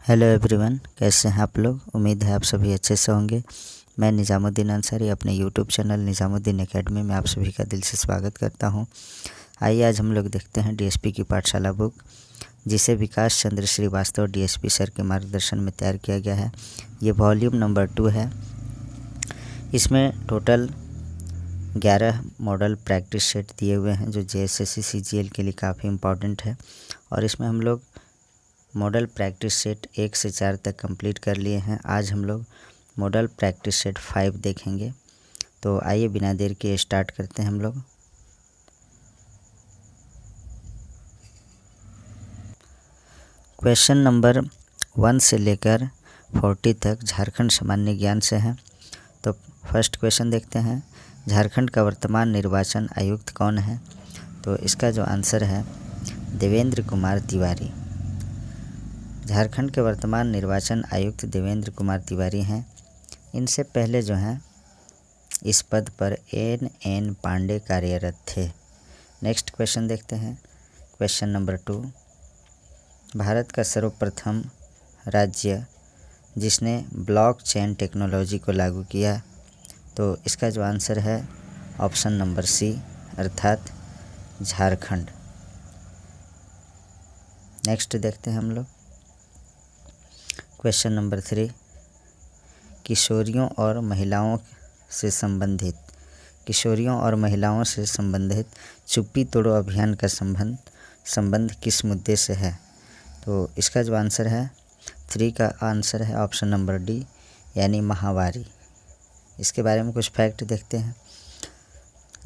Hello everyone, कैसे हैं आप लोग। उम्मीद है आप सभी अच्छे से होंगे। मैं निज़ामुद्दीन अंसारी अपने यूट्यूब चैनल निज़ामुद्दीन एकेडमी में आप सभी का दिल से स्वागत करता हूं। आइए आज हम लोग देखते हैं डीएसपी की पाठशाला बुक, जिसे विकास चंद्र श्रीवास्तव डीएसपी सर के मार्गदर्शन में तैयार किया गया है। ये वॉल्यूम नंबर 2 है। इसमें टोटल 11 मॉडल प्रैक्टिस सेट दिए हुए हैं, जो जेएसएससी सीजीएल के लिए काफ़ी इम्पॉर्टेंट है। और इसमें हम लोग मॉडल प्रैक्टिस सेट 1 से 4 तक कंप्लीट कर लिए हैं। आज हम लोग मॉडल प्रैक्टिस सेट 5 देखेंगे। तो आइए बिना देर के स्टार्ट करते हैं हम लोग। क्वेश्चन नंबर 1 से लेकर 40 तक झारखंड सामान्य ज्ञान से हैं। तो फर्स्ट क्वेश्चन देखते हैं, झारखंड का वर्तमान निर्वाचन आयुक्त कौन है। तो इसका जो आंसर है देवेंद्र कुमार तिवारी। झारखंड के वर्तमान निर्वाचन आयुक्त देवेंद्र कुमार तिवारी हैं। इनसे पहले जो हैं इस पद पर एन पांडे कार्यरत थे। नेक्स्ट क्वेश्चन देखते हैं, क्वेश्चन नंबर 2, भारत का सर्वप्रथम राज्य जिसने ब्लॉकचेन टेक्नोलॉजी को लागू किया। तो इसका जो आंसर है ऑप्शन नंबर सी, अर्थात झारखंड। नेक्स्ट देखते हैं हम लोग, क्वेश्चन नंबर 3, किशोरियों और महिलाओं से संबंधित चुप्पी तोड़ो अभियान का संबंध किस मुद्दे से है। तो इसका जो आंसर है 3 का आंसर है ऑप्शन नंबर डी, यानी माहवारी। इसके बारे में कुछ फैक्ट देखते हैं।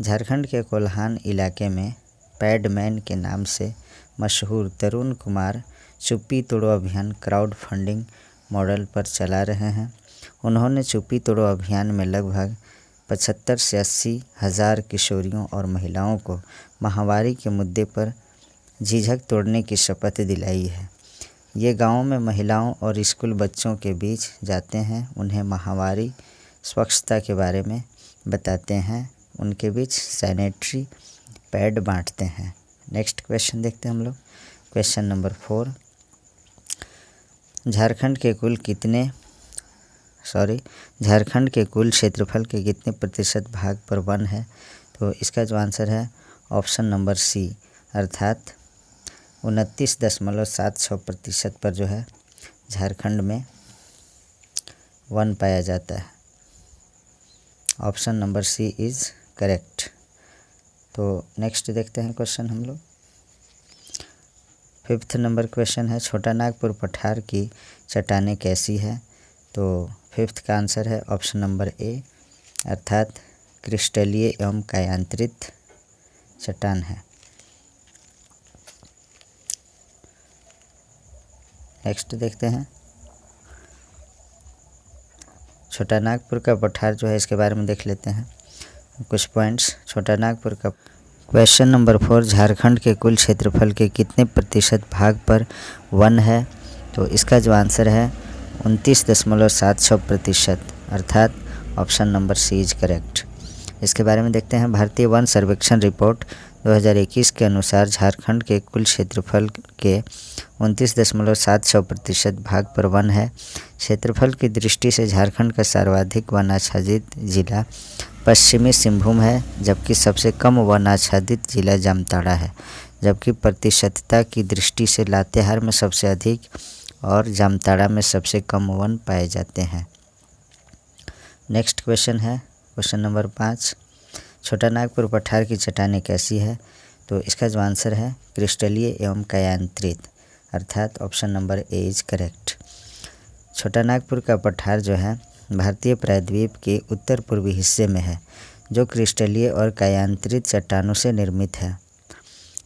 झारखंड के कोल्हान इलाके में पैडमैन के नाम से मशहूर तरुण कुमार चुप्पी तोड़ो अभियान क्राउड फंडिंग मॉडल पर चला रहे हैं। उन्होंने चुप्पी तोड़ो अभियान में लगभग 75 से 80 हज़ार किशोरियों और महिलाओं को माहवारी के मुद्दे पर झिझक तोड़ने की शपथ दिलाई है। ये गाँवों में महिलाओं और स्कूल बच्चों के बीच जाते हैं, उन्हें माहवारी स्वच्छता के बारे में बताते हैं, उनके बीच सैनिटरी पैड बांटते हैं। नेक्स्ट क्वेश्चन देखते हैं हम लोग, क्वेश्चन नंबर 4, झारखंड के कुल क्षेत्रफल के कितने प्रतिशत भाग पर वन है। तो इसका जो आंसर है ऑप्शन नंबर सी, अर्थात 29.76% पर जो है झारखंड में वन पाया जाता है। Option number C is correct. तो नेक्स्ट देखते हैं क्वेश्चन हम लोग। 5th नंबर क्वेश्चन है, छोटा नागपुर पठार की चट्टानें कैसी है। तो 5th का आंसर है ऑप्शन नंबर ए, अर्थात क्रिस्टलीय एवं कायांतरित चट्टान है। नेक्स्ट देखते हैं, छोटा नागपुर का पठार जो है इसके बारे में देख लेते हैं कुछ पॉइंट्स। छोटा नागपुर का क्वेश्चन नंबर 4, झारखंड के कुल क्षेत्रफल के कितने प्रतिशत भाग पर वन है। तो इसका जो आंसर है 29.76%, अर्थात option number C is correct. इसके बारे में देखते हैं, भारतीय वन सर्वेक्षण रिपोर्ट 2021 के अनुसार झारखंड के कुल क्षेत्रफल के 29.76% भाग पर वन है। क्षेत्रफल की दृष्टि से झारखंड का सर्वाधिक वन आच्छादित जिला पश्चिमी सिंहभूम है, जबकि सबसे कम वन आच्छादित जिला जामताड़ा है। जबकि प्रतिशतता की दृष्टि से लातेहार में सबसे अधिक और जामताड़ा में सबसे कम वन पाए जाते हैं। नेक्स्ट क्वेश्चन है क्वेश्चन नंबर 5, छोटा नागपुर पठार की चट्टानें कैसी है। तो इसका जो आंसर है क्रिस्टलीय एवं कायांतरित, अर्थात option number A is correct. छोटा नागपुर का पठार जो है भारतीय प्रायद्वीप के उत्तर पूर्वी हिस्से में है, जो क्रिस्टलीय और कायांतरित चट्टानों से निर्मित है।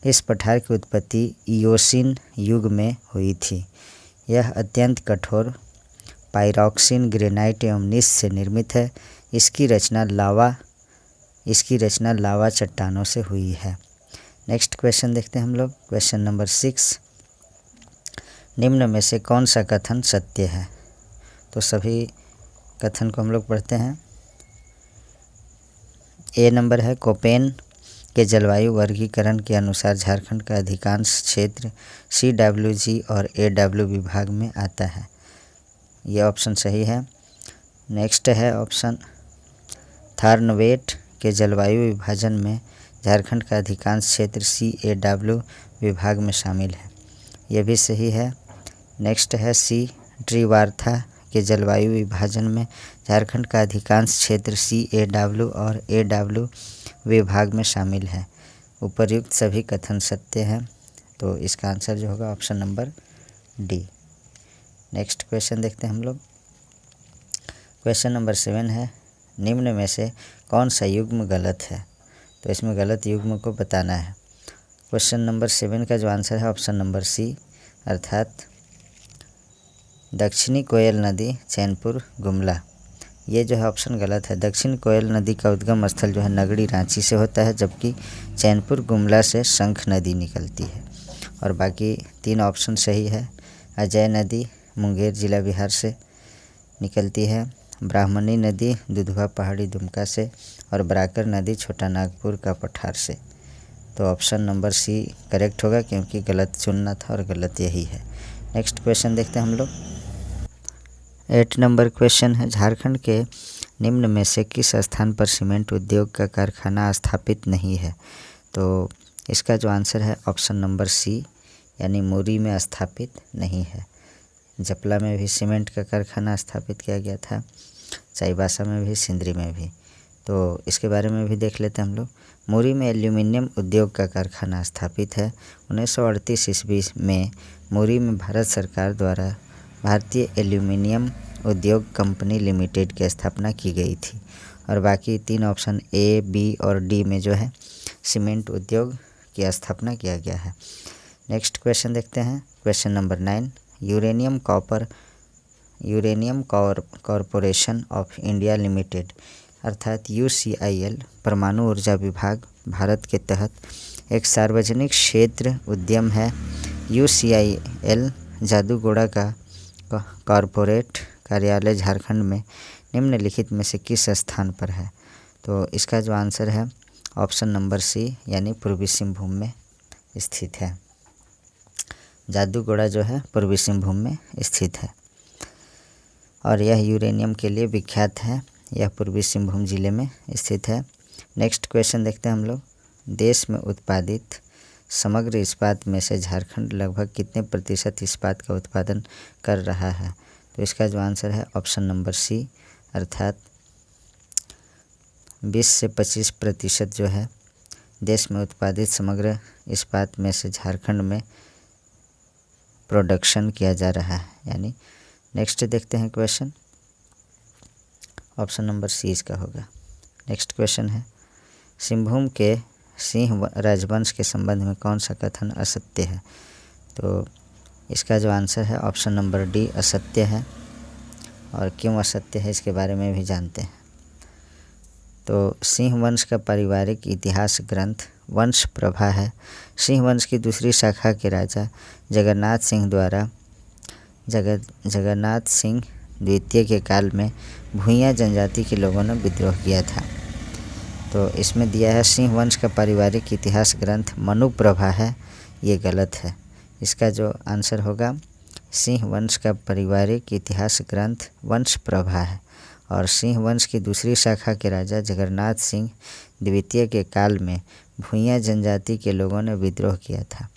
इस पठार की उत्पत्ति इयोसीन युग में हुई थी। यह अत्यंत कठोर पाइरोक्सिन ग्रेनाइट एवं नीस से निर्मित है। इसकी रचना लावा चट्टानों से हुई है। नेक्स्ट क्वेश्चन देखते हैं हम लोग, क्वेश्चन नंबर 6, निम्न में से कौन सा कथन सत्य है। तो सभी कथन को हम लोग पढ़ते हैं। ए नंबर है, कोपेन के जलवायु वर्गीकरण के अनुसार झारखंड का अधिकांश क्षेत्र CWG और AW विभाग में आता है। ये ऑप्शन सही है। नेक्स्ट है ऑप्शन थार्नवेट के जलवायु विभाजन में झारखंड का अधिकांश क्षेत्र CAW विभाग में शामिल है। यह भी सही है। नेक्स्ट है C ट्रिवार्था के जलवायु विभाजन में झारखंड का अधिकांश क्षेत्र CAW और AW विभाग में शामिल है। उपर्युक्त सभी कथन सत्य हैं, तो इसका आंसर जो होगा option number D। Next question देखते हैं हम लोग। क्वेश्चन नंबर 7 है, निम्न में से कौन सा युग्म गलत है? तो इसमें गलत युग्म को बताना है। क्वेश्चन नंबर 7 का जो आंसर है ऑप्शन नंबर C, अर्थात दक्षिणी कोयल नदी चैनपुर गुमला। ये जो है ऑप्शन गलत है। दक्षिण कोयल नदी का उद्गम स्थल जो है नगड़ी रांची से होता है, जबकि चैनपुर गुमला से शंख नदी निकलती है। और बाकी 3 ऑप्शन सही है। अजय नदी मुंगेर जिला बिहार से निकलती है, ब्राह्मणी नदी दुधवा पहाड़ी दुमका से, और बराकर नदी छोटा नागपुर का पठार से। तो ऑप्शन नंबर C करेक्ट होगा, क्योंकि गलत चुनना था और गलत यही है। नेक्स्ट क्वेश्चन देखते हैं हम लोग। 8 नंबर क्वेश्चन है, झारखंड के निम्न में से किस स्थान पर सीमेंट उद्योग का कारखाना स्थापित नहीं है? तो इसका जो आंसर है ऑप्शन नंबर C, यानी मुरी में स्थापित नहीं है। जपला में भी सीमेंट का कारखाना स्थापित किया गया था, चाईबासा में भी, सिंदरी में भी। तो इसके बारे में भी देख लेते हैं हम लोग। मुरी में एल्यूमिनियम उद्योग का कारखाना स्थापित है। 1938 ईस्वी में मुरी में भारत सरकार द्वारा भारतीय एल्यूमिनियम उद्योग कंपनी लिमिटेड की स्थापना की गई थी। और बाकी 3 ऑप्शन A, B और D में जो है सीमेंट उद्योग की स्थापना किया गया है। नेक्स्ट क्वेश्चन देखते हैं। Question number 9, uranium corporation of India limited अर्थात UCIL परमाणु ऊर्जा विभाग भारत के तहत एक सार्वजनिक क्षेत्र उद्यम है। UCIL जादूगोड़ा का कॉरपोरेट कार्यालय झारखंड में निम्नलिखित में से किस स्थान पर है? तो इसका जो आंसर है ऑप्शन नंबर C, यानी पूर्वी सिंहभूम में स्थित है। जादूगोड़ा जो है पूर्वी सिंहभूम में स्थित है और यह यूरेनियम के लिए विख्यात है। यह पूर्वी सिंहभूम जिले में स्थित है। नेक्स्ट क्वेश्चन देखते हैं हम लोग। देश में उत्पादित समग्र इस्पात में से झारखंड लगभग कितने प्रतिशत इस्पात का उत्पादन कर रहा है? तो इसका जो आंसर है ऑप्शन नंबर C, अर्थात 20 से 25% जो है देश में उत्पादित समग्र इस्पात में से झारखंड में प्रोडक्शन किया जा रहा है। यानी नेक्स्ट देखते हैं क्वेश्चन, ऑप्शन नंबर C इसका होगा। नेक्स्ट क्वेश्चन है, सिंहभूम के सिंह राजवंश के संबंध में कौन सा कथन असत्य है? तो इसका जो आंसर है ऑप्शन नंबर D, असत्य है। और क्यों असत्य है इसके बारे में भी जानते हैं। तो सिंह वंश का पारिवारिक इतिहास ग्रंथ वंश प्रभा है। सिंह वंश की दूसरी शाखा के राजा जगन्नाथ सिंह द्वारा जगन्नाथ सिंह द्वितीय के काल में भूइयाँ जनजाति के लोगों ने विद्रोह किया था। तो इसमें दिया है सिंह वंश का पारिवारिक इतिहास ग्रंथ मनुप्रभा है, ये गलत है। इसका जो आंसर होगा सिंह वंश का पारिवारिक इतिहास ग्रंथ वंश प्रभा है। और सिंह वंश की दूसरी शाखा के राजा जगन्नाथ सिंह द्वितीय के काल में भूइयाँ जनजाति के लोगों ने विद्रोह किया था,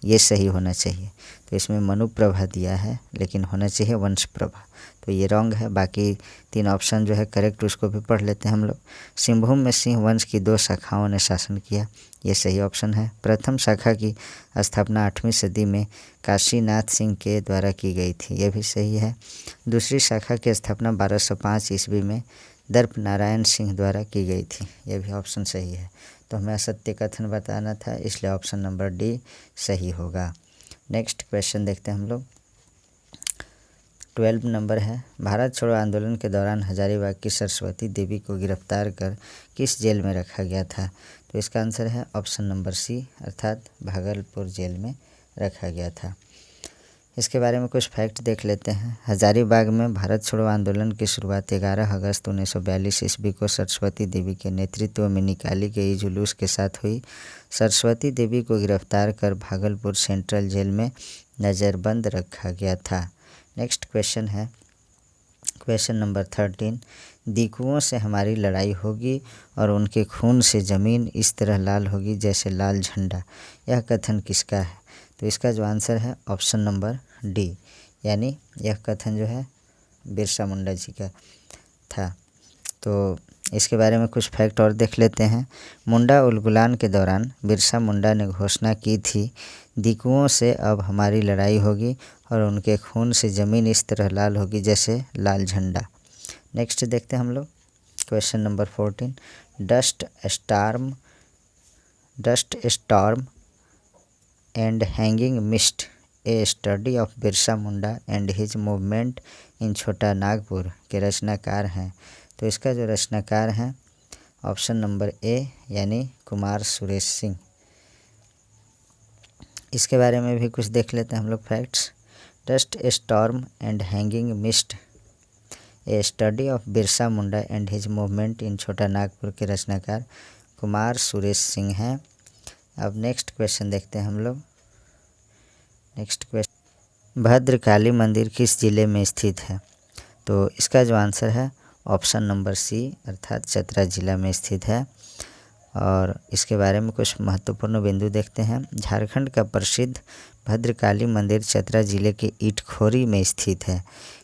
ये सही होना चाहिए। तो इसमें मनुप्रभा दिया है, लेकिन होना चाहिए वंश प्रभा, तो ये रॉन्ग है। बाकी 3 ऑप्शन जो है करेक्ट, उसको भी पढ़ लेते हैं हम लोग। सिंहभूम में सिंह वंश की 2 शाखाओं ने शासन किया, ये सही ऑप्शन है। प्रथम शाखा की स्थापना 8वीं सदी में काशीनाथ सिंह के द्वारा की गई थी, यह भी सही है। दूसरी शाखा की स्थापना 1205 ईस्वी में दर्प नारायण सिंह द्वारा की गई थी, यह भी ऑप्शन सही है। तो हमें असत्य कथन बताना था, इसलिए ऑप्शन नंबर D सही होगा। नेक्स्ट क्वेश्चन देखते हैं हम लोग। 12 नंबर है, भारत छोड़ो आंदोलन के दौरान हजारीबाग की सरस्वती देवी को गिरफ्तार कर किस जेल में रखा गया था? तो इसका आंसर है ऑप्शन नंबर C, अर्थात भागलपुर जेल में रखा गया था। इसके बारे में कुछ फैक्ट देख लेते हैं। हजारीबाग में भारत छोड़ो आंदोलन की शुरुआत 11 अगस्त 1942 ईस्वी को सरस्वती देवी के नेतृत्व में निकाली गई जुलूस के साथ हुई। सरस्वती देवी को गिरफ्तार कर भागलपुर सेंट्रल जेल में नज़रबंद रखा गया था। नेक्स्ट क्वेश्चन है क्वेश्चन नंबर 13। दिकुओं से हमारी लड़ाई होगी और उनके खून से ज़मीन इस तरह लाल होगी जैसे लाल झंडा। यह कथन किसका है? तो इसका जो आंसर है ऑप्शन नंबर डी, यानी यह कथन जो है बिरसा मुंडा जी का था। तो इसके बारे में कुछ फैक्ट और देख लेते हैं। मुंडा उलगुलान के दौरान बिरसा मुंडा ने घोषणा की थी, दिकुओं से अब हमारी लड़ाई होगी और उनके खून से ज़मीन इस तरह लाल होगी जैसे लाल झंडा। नेक्स्ट देखते हैं हम लोग question number 14। Dust storm and hanging mist A study of Birsa Munda and his movement in छोटा नागपुर के रचनाकार हैं। तो इसका जो रचनाकार हैं ऑप्शन नंबर ए, यानी कुमार सुरेश सिंह। इसके बारे में भी कुछ देख लेते हैं हम लोग facts. Dust storm and hanging mist A study of Birsa Munda and his movement in छोटा नागपुर के रचनाकार कुमार सुरेश सिंह हैं। अब नेक्स्ट क्वेश्चन देखते हैं हम लोग। नेक्स्ट क्वेश्चन, भद्रकाली मंदिर किस जिले में स्थित है? तो इसका जो आंसर है ऑप्शन नंबर सी, अर्थात चतरा जिला में स्थित है। और इसके बारे में कुछ महत्वपूर्ण बिंदु देखते हैं। झारखंड का प्रसिद्ध भद्रकाली मंदिर चतरा जिले के इटखोरी में स्थित है।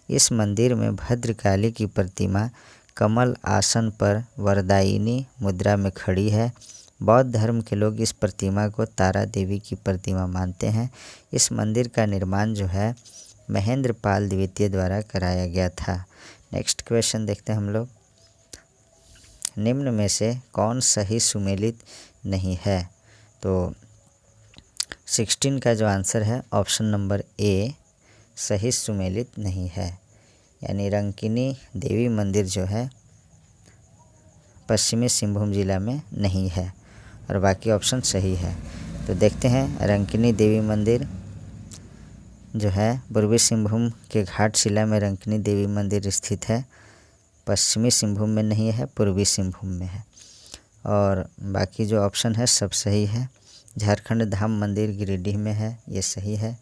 इस मंदिर में भद्रकाली की प्रतिमा कमल आसन पर वरदायिनी मुद्रा में खड़ी है। बौद्ध धर्म के लोग इस प्रतिमा को तारा देवी की प्रतिमा मानते हैं। इस मंदिर का निर्माण जो है महेंद्र पाल द्वितीय द्वारा कराया गया था। नेक्स्ट क्वेश्चन देखते हैं हम लोग। निम्न में से कौन सही सुमेलित नहीं है? तो 16 का जो आंसर है ऑप्शन नंबर ए, सही सुमेलित नहीं है, यानी रंकिनी देवी मंदिर जो है पश्चिमी सिंहभूम जिला में नहीं है और बाकी ऑप्शन सही है। तो देखते हैं, रंकिनी देवी मंदिर जो है पूर्वी सिंहभूम के घाटशिला में रंकिनी देवी मंदिर स्थित है। पश्चिमी सिंहभूम में नहीं है, पूर्वी सिंहभूम में है। और बाकी जो ऑप्शन है सब सही है। झारखंड धाम मंदिर गिरिडीह में है, ये सही है।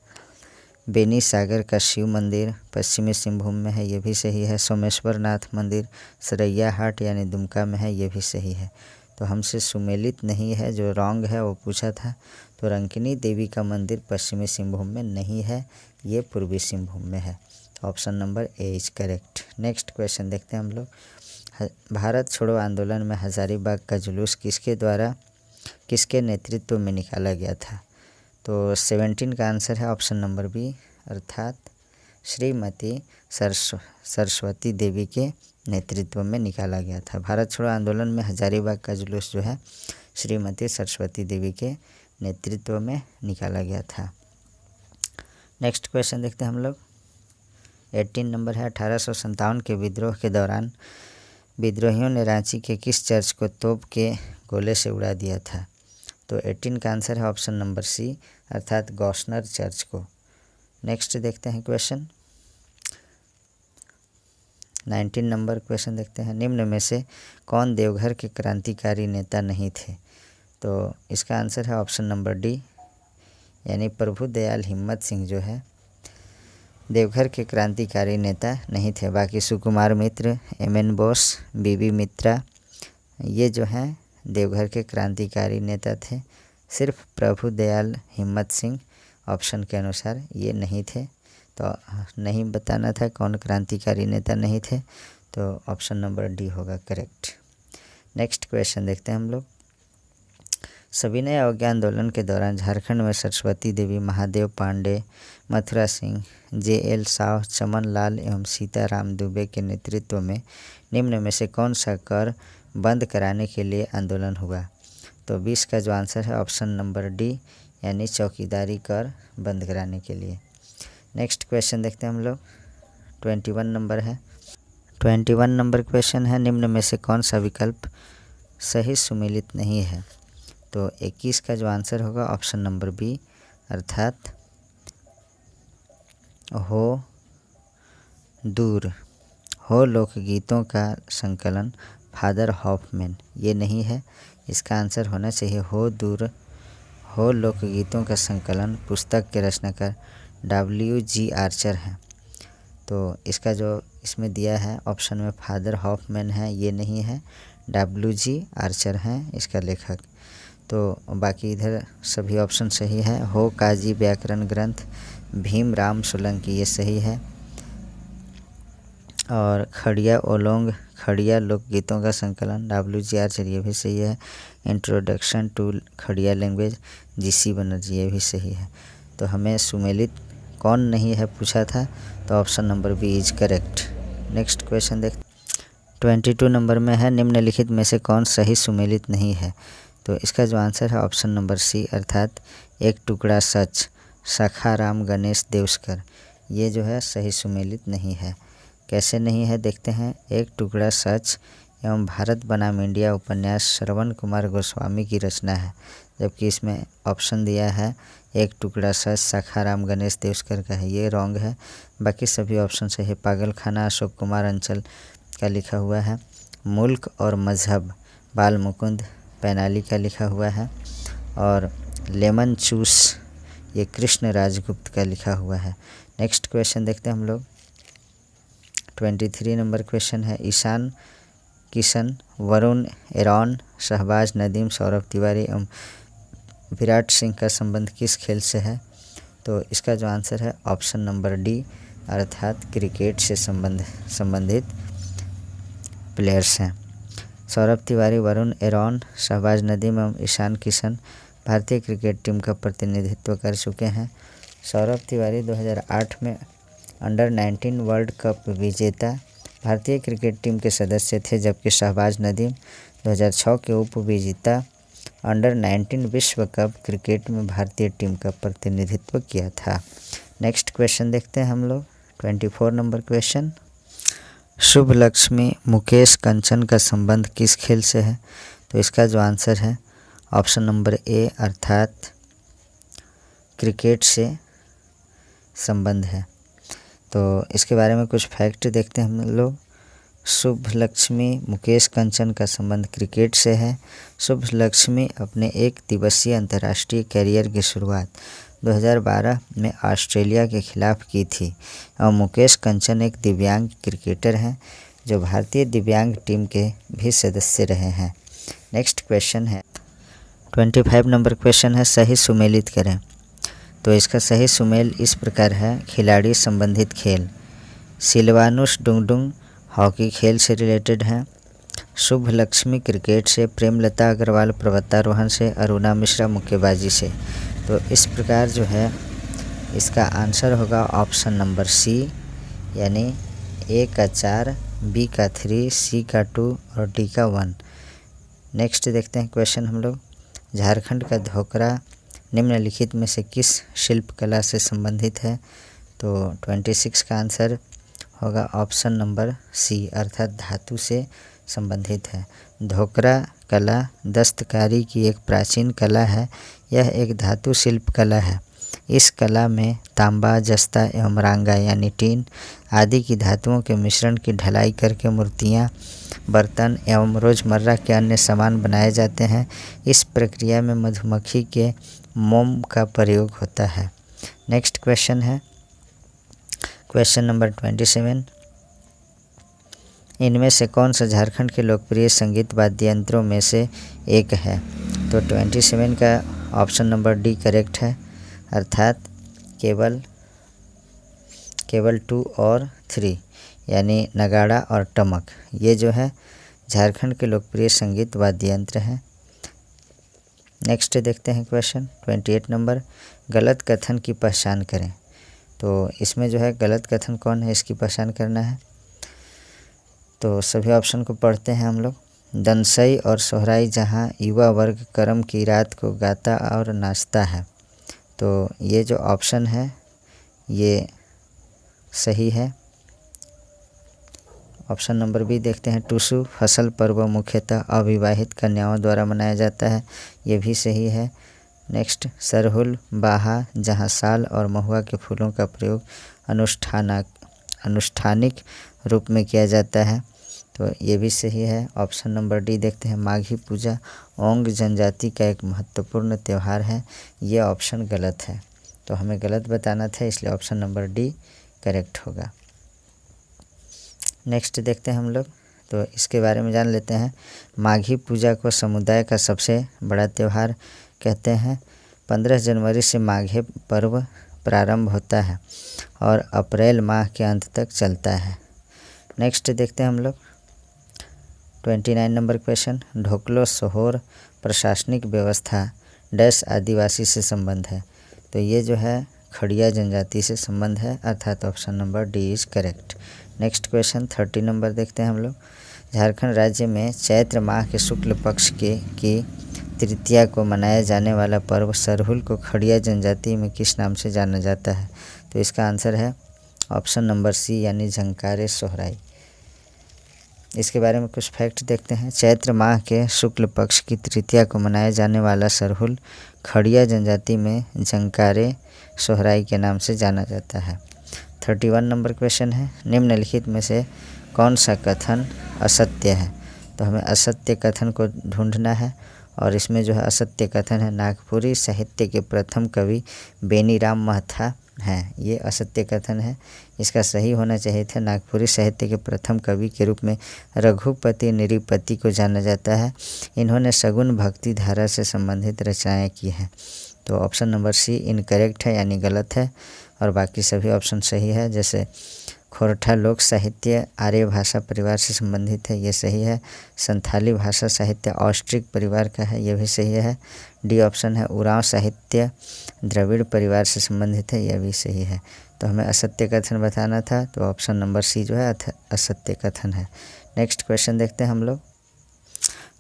बेनी सागर का शिव मंदिर पश्चिमी सिंहभूम में है, ये भी सही है। सोमेश्वर नाथ मंदिर सरैया हाट यानी दुमका में है, ये भी सही है। तो हमसे सुमेलित नहीं है, जो रॉन्ग है वो पूछा था। तो रंकिनी देवी का मंदिर पश्चिमी सिंहभूम में नहीं है, ये पूर्वी सिंहभूम में है। Option number A is correct. Next question देखते हैं हम लोग। भारत छोड़ो आंदोलन में हजारीबाग का जुलूस किसके नेतृत्व में निकाला गया था? तो 17 का आंसर है ऑप्शन नंबर बी, अर्थात श्रीमती सरस्वती देवी के नेतृत्व में निकाला गया था। भारत छोड़ो आंदोलन में हजारीबाग का जुलूस जो है श्रीमती सरस्वती देवी के नेतृत्व में निकाला गया था। नेक्स्ट क्वेश्चन देखते हैं हम लोग। 18 नंबर है, 1857 के विद्रोह के दौरान विद्रोहियों ने रांची के किस चर्च को तोप के गोले से उड़ा दिया था? तो 18 का आंसर है ऑप्शन नंबर सी, अर्थात गौसनर चर्च को। नेक्स्ट देखते हैं क्वेश्चन 19 नंबर क्वेश्चन देखते हैं। निम्न में से कौन देवघर के क्रांतिकारी नेता नहीं थे? तो इसका आंसर है ऑप्शन नंबर डी, यानी प्रभु दयाल हिम्मत सिंह जो है देवघर के क्रांतिकारी नेता नहीं थे। बाकी सुकुमार मित्र, एम.एन. बोस, बीबी मित्रा, ये जो हैं देवघर के क्रांतिकारी नेता थे। सिर्फ प्रभु दयाल हिम्मत सिंह ऑप्शन के अनुसार ये नहीं थे। तो नहीं बताना था कौन क्रांतिकारी नेता नहीं थे, तो ऑप्शन नंबर डी होगा करेक्ट। नेक्स्ट क्वेश्चन देखते हैं हम लोग। सविनय अवज्ञा आंदोलन के दौरान झारखंड में सरस्वती देवी, महादेव पांडे, मथुरा सिंह, जे.एल. साव, चमन लाल एवं सीताराम दुबे के नेतृत्व में निम्न में से कौन सा कर बंद कराने के लिए आंदोलन हुआ? तो 20 का जो आंसर है ऑप्शन नंबर डी, यानी चौकीदारी कर बंद कराने के लिए। नेक्स्ट क्वेश्चन देखते हैं हम लोग। 21 नंबर है। 21 नंबर क्वेश्चन है, निम्न में से कौन सा विकल्प सही सुमेलित नहीं है? तो 21 का जो आंसर होगा ऑप्शन नंबर बी, अर्थात हो दूर, हो लोकगीतों का संकलन फादर हॉफमैन, ये नहीं है। इसका आंसर होना चाहिए हो दूर, हो लोकगीतों का संकलन पुस्तक के रचनाकार W.G. आर्चर हैं। तो इसका जो इसमें दिया है ऑप्शन में फादर हॉफमैन है, ये नहीं है, W.G. आर्चर हैं इसका लेखक। तो बाकी इधर सभी ऑप्शन सही है। हो काजी व्याकरण ग्रंथ भीम राम सोलंकी, ये सही है। और खड़िया ओलोंग खड़िया लोकगीतों का संकलन W.G. आर्चर, ये भी सही है। Introduction to Kharia language G.C. Banerjee, ये भी सही है। तो हमें सुमेलित कौन नहीं है पूछा था, तो option number B is correct. Next question देख 22 नंबर में है, निम्नलिखित में से कौन सही सुमेलित नहीं है। तो इसका जो आंसर है ऑप्शन नंबर सी, अर्थात एक टुकड़ा सच सखाराम गणेश देवस्कर, ये जो है सही सुमेलित नहीं है। कैसे नहीं है देखते हैं। एक टुकड़ा सच एवं भारत बनाम इंडिया उपन्यास श्रवण कुमार गोस्वामी की रचना है, जबकि इसमें ऑप्शन दिया है एक टुकड़ा सच सखाराम गणेश देवस्कर का है, ये रॉन्ग है। बाकी सभी ऑप्शन सही है। पागल खाना अशोक कुमार अंचल का लिखा हुआ है। मुल्क और मजहब बाल मुकुंद पैनाली का लिखा हुआ है। और लेमन चूस ये कृष्ण राजगुप्त का लिखा हुआ है। नेक्स्ट क्वेश्चन देखते हैं हम लोग। 23 नंबर क्वेश्चन है, ईशान किशन वरुण एरॉन शहबाज नदीम सौरभ तिवारी एवं विराट सिंह का संबंध किस खेल से है। तो इसका जो आंसर है ऑप्शन नंबर डी, अर्थात क्रिकेट से संबंधित प्लेयर्स हैं। सौरभ तिवारी वरुण एरॉन शहबाज नदीम एवं ईशान किशन भारतीय क्रिकेट टीम का प्रतिनिधित्व कर चुके हैं। सौरभ तिवारी 2008 में अंडर 19 वर्ल्ड कप विजेता भारतीय क्रिकेट टीम के सदस्य थे, जबकि शहबाज नदीम 2006 के उप विजेता अंडर 19 विश्व कप क्रिकेट में भारतीय टीम का प्रतिनिधित्व किया था। नेक्स्ट क्वेश्चन देखते हैं हम लोग। 24 नंबर क्वेश्चन, शुभ लक्ष्मी मुकेश कंचन का संबंध किस खेल से है। तो इसका जो आंसर है ऑप्शन नंबर ए, अर्थात क्रिकेट से संबंध है। तो इसके बारे में कुछ फैक्ट देखते हैं हम लोग। शुभ लक्ष्मी मुकेश कंचन का संबंध क्रिकेट से है। शुभ लक्ष्मी अपने एक दिवसीय अंतर्राष्ट्रीय कैरियर की शुरुआत 2012 में ऑस्ट्रेलिया के खिलाफ की थी और मुकेश कंचन एक दिव्यांग क्रिकेटर हैं जो भारतीय दिव्यांग टीम के भी सदस्य रहे हैं। नेक्स्ट क्वेश्चन है 25 नंबर क्वेश्चन है, सही सुमेलित करें। तो इसका सही सुमेल इस प्रकार है, खिलाड़ी संबंधित खेल सिलवानुस डुंगडुंग हॉकी खेल से रिलेटेड है। शुभ लक्ष्मी क्रिकेट से, प्रेमलता अग्रवाल पर्वतारोहण से, अरुणा मिश्रा मुक्केबाजी से। तो इस प्रकार जो है इसका आंसर होगा ऑप्शन नंबर सी, यानी ए का 4, बी का 3, सी का 2 और डी का 1। नेक्स्ट देखते हैं क्वेश्चन हम लोग। झारखंड का धोकरा निम्नलिखित में से किस शिल्प कला से संबंधित है। तो 26 का आंसर होगा ऑप्शन नंबर सी, अर्थात धातु से संबंधित है। धोकरा कला दस्तकारी की एक प्राचीन कला है। यह एक धातु शिल्प कला है। इस कला में तांबा, जस्ता एवं रांगा यानी टीन आदि की धातुओं के मिश्रण की ढलाई करके मूर्तियाँ, बर्तन एवं रोज़मर्रा के अन्य सामान बनाए जाते हैं। इस प्रक्रिया में मधुमक्खी के मोम का प्रयोग होता है। नेक्स्ट क्वेश्चन है क्वेश्चन नंबर 27, इनमें से कौन सा झारखंड के लोकप्रिय संगीत वाद्य यंत्रों में से एक है। तो 27 का ऑप्शन नंबर डी करेक्ट है, अर्थात केवल 2 और 3 यानी नगाड़ा और टमक, ये जो है झारखंड के लोकप्रिय संगीत वाद्य यंत्र हैं। नेक्स्ट देखते हैं क्वेश्चन 28 नंबर, गलत कथन की पहचान करें। तो इसमें जो है गलत कथन कौन है, इसकी पहचान करना है। तो सभी ऑप्शन को पढ़ते हैं हम लोग। दनसई और सोहराई जहां युवा वर्ग करम की रात को गाता और नाचता है। तो ये जो ऑप्शन है ये सही है। ऑप्शन नंबर बी देखते हैं, टुसु फसल पर्व मुख्यतः अविवाहित कन्याओं द्वारा मनाया जाता है, ये भी सही है। नेक्स्ट सरहुल बाहा, जहाँ साल और महुआ के फूलों का प्रयोग अनुष्ठानिक रूप में किया जाता है, तो ये भी सही है। ऑप्शन नंबर डी देखते हैं, माघी पूजा ओंग जनजाति का एक महत्वपूर्ण त्यौहार है। ये ऑप्शन गलत है, तो हमें गलत बताना था, इसलिए ऑप्शन नंबर डी करेक्ट होगा। नेक्स्ट देखते हैं हम लोग, तो इसके बारे में जान लेते हैं। माघी पूजा को समुदाय का सबसे बड़ा त्यौहार कहते हैं। 15 जनवरी से माघी पर्व प्रारंभ होता है और अप्रैल माह के अंत तक चलता है। नेक्स्ट देखते हैं हम लोग 29 नंबर क्वेश्चन, ढोकलो सोहोर प्रशासनिक व्यवस्था डैश आदिवासी से संबंध है, तो ये जो है खड़िया जनजाति से संबंध है, अर्थात option number D is correct. Next question 30 number देखते हैं हम लोग, झारखंड राज्य में चैत्र माह के शुक्ल पक्ष की तृतीया को मनाया जाने वाला पर्व सरहुल को खड़िया जनजाति में किस नाम से जाना जाता है, तो इसका आंसर है ऑप्शन नंबर सी यानी झंकारे सोहराई। इसके बारे में कुछ फैक्ट देखते हैं। चैत्र माह के शुक्ल पक्ष की तृतीया को मनाया जाने वाला सरहुल खड़िया जनजाति में झंकारे सोहराई के नाम से जाना जाता है। 31 नंबर क्वेश्चन है, निम्नलिखित में से कौन सा कथन असत्य है, तो हमें असत्य कथन को ढूंढना है, और इसमें जो है असत्य कथन है नागपुरी साहित्य के प्रथम कवि बेनीराम महथा हैं, ये असत्य कथन है। इसका सही होना चाहिए था, नागपुरी साहित्य के प्रथम कवि के रूप में रघुपति निरिपति को जाना जाता है। इन्होंने सगुन भक्ति धारा से संबंधित रचनाएं की हैं, तो ऑप्शन नंबर सी इनकरेक्ट है यानी गलत है, और बाकी सभी ऑप्शन सही है। जैसे खोरठा लोक साहित्य आर्य भाषा परिवार से संबंधित है, ये सही है। संथाली भाषा साहित्य ऑस्ट्रिक परिवार का है, ये भी सही है। डी ऑप्शन है उरांव साहित्य द्रविड़ परिवार से संबंधित है, यह भी सही है। तो हमें असत्य कथन बताना था, तो ऑप्शन नंबर सी जो है असत्य कथन है। नेक्स्ट क्वेश्चन देखते हैं हम लोग,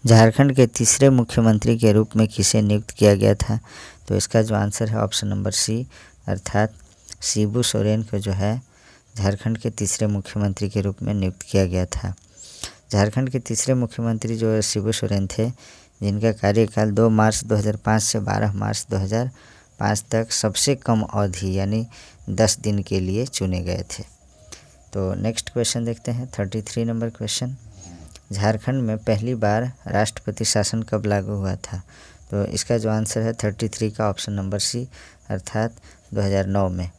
झारखंड के तीसरे मुख्यमंत्री के रूप में किसे नियुक्त किया गया था, तो इसका जो आंसर है ऑप्शन नंबर सी, अर्थात शिबू सोरेन को जो है झारखंड के तीसरे मुख्यमंत्री के रूप में नियुक्त किया गया था। झारखंड के तीसरे मुख्यमंत्री जो शिबू सोरेन थे, जिनका कार्यकाल 2 मार्च 2005 से 12 मार्च 2005 तक सबसे कम अवधि यानी 10 दिन के लिए चुने गए थे। तो नेक्स्ट क्वेश्चन देखते हैं 33 नंबर क्वेश्चन, झारखंड में पहली बार राष्ट्रपति शासन कब लागू हुआ था, तो इसका जो आंसर है 33 का ऑप्शन नंबर सी, अर्थात 2009 में।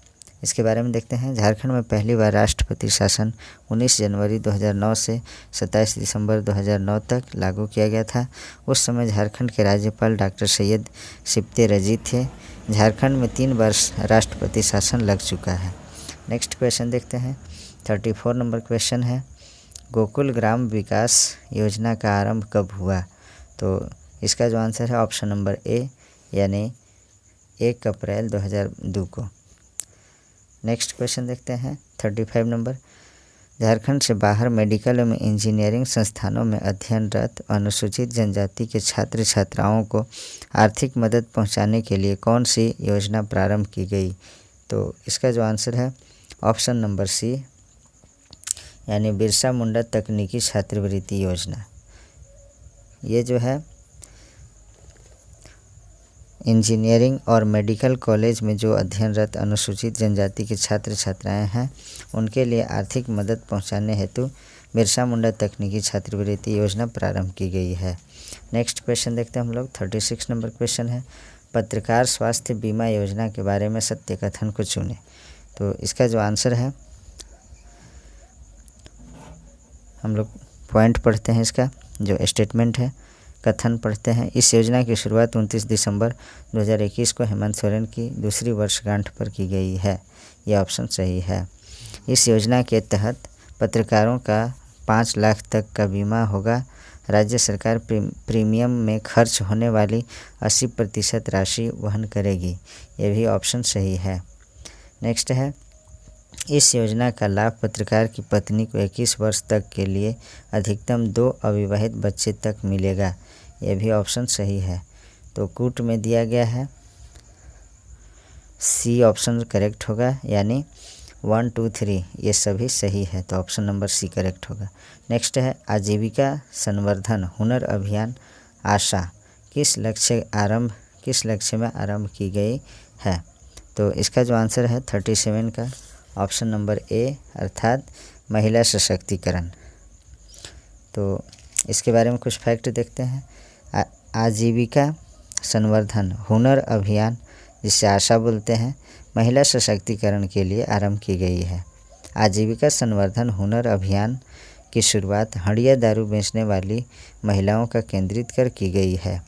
इसके बारे में देखते हैं, झारखंड में पहली बार राष्ट्रपति शासन 19 जनवरी 2009 से 27 दिसंबर 2009 तक लागू किया गया था। उस समय झारखंड के राज्यपाल डॉक्टर सैयद सिप्ते रजी थे। झारखंड में 3 वर्ष राष्ट्रपति शासन लग चुका है। नेक्स्ट क्वेश्चन देखते हैं 34 नंबर क्वेश्चन है, गोकुल ग्राम विकास योजना का आरंभ कब हुआ, तो इसका जो आंसर है ऑप्शन नंबर ए यानी 1 अप्रैल 2002 को। नेक्स्ट क्वेश्चन देखते हैं 35 नंबर, झारखंड से बाहर मेडिकल एवं इंजीनियरिंग संस्थानों में अध्ययनरत अनुसूचित जनजाति के छात्र छात्राओं को आर्थिक मदद पहुंचाने के लिए कौन सी योजना प्रारंभ की गई, तो इसका जो आंसर है ऑप्शन नंबर सी यानी बिरसा मुंडा तकनीकी छात्रवृत्ति योजना। ये जो है इंजीनियरिंग और मेडिकल कॉलेज में जो अध्ययनरत अनुसूचित जनजाति के छात्र छात्राएं हैं, उनके लिए आर्थिक मदद पहुंचाने हेतु बिरसा मुंडा तकनीकी छात्रवृत्ति योजना प्रारंभ की गई है। नेक्स्ट क्वेश्चन देखते हैं हम लोग 36 नंबर क्वेश्चन है, पत्रकार स्वास्थ्य बीमा योजना के बारे में सत्य कथन को चुनें, तो इसका जो आंसर है, हम लोग पॉइंट पढ़ते हैं, इसका जो स्टेटमेंट है कथन पढ़ते हैं। इस योजना की शुरुआत 29 दिसंबर 2021 को हेमंत सोरेन की दूसरी वर्षगांठ पर की गई है, यह ऑप्शन सही है। इस योजना के तहत पत्रकारों का 5 लाख तक का बीमा होगा। राज्य सरकार प्रीमियम में खर्च होने वाली 80% राशि वहन करेगी, यह भी ऑप्शन सही है। नेक्स्ट है, इस योजना का लाभ पत्रकार की पत्नी को 21 वर्ष तक के लिए अधिकतम 2 अविवाहित बच्चे तक मिलेगा, यह भी ऑप्शन सही है। तो कूट में दिया गया है, सी ऑप्शन करेक्ट होगा, यानी 1 2 3 ये सभी सही है, तो ऑप्शन नंबर सी करेक्ट होगा। नेक्स्ट है, आजीविका संवर्धन हुनर अभियान आशा किस लक्ष्य आरंभ किस लक्ष्य में आरंभ की गई है। तो इसका जो आंसर है 37 का ऑप्शन नंबर ए अर्थात महिला सशक्तिकरण। तो इसके बारे में कुछ फैक्ट देखते हैं। आजीविका संवर्धन हुनर अभियान, जिसे आशा बोलते हैं, महिला सशक्तिकरण के लिए आरंभ की गई है। आजीविका संवर्धन हुनर अभियान की शुरुआत हंडिया दारू बेचने वाली महिलाओं का केंद्रित कर की गई है।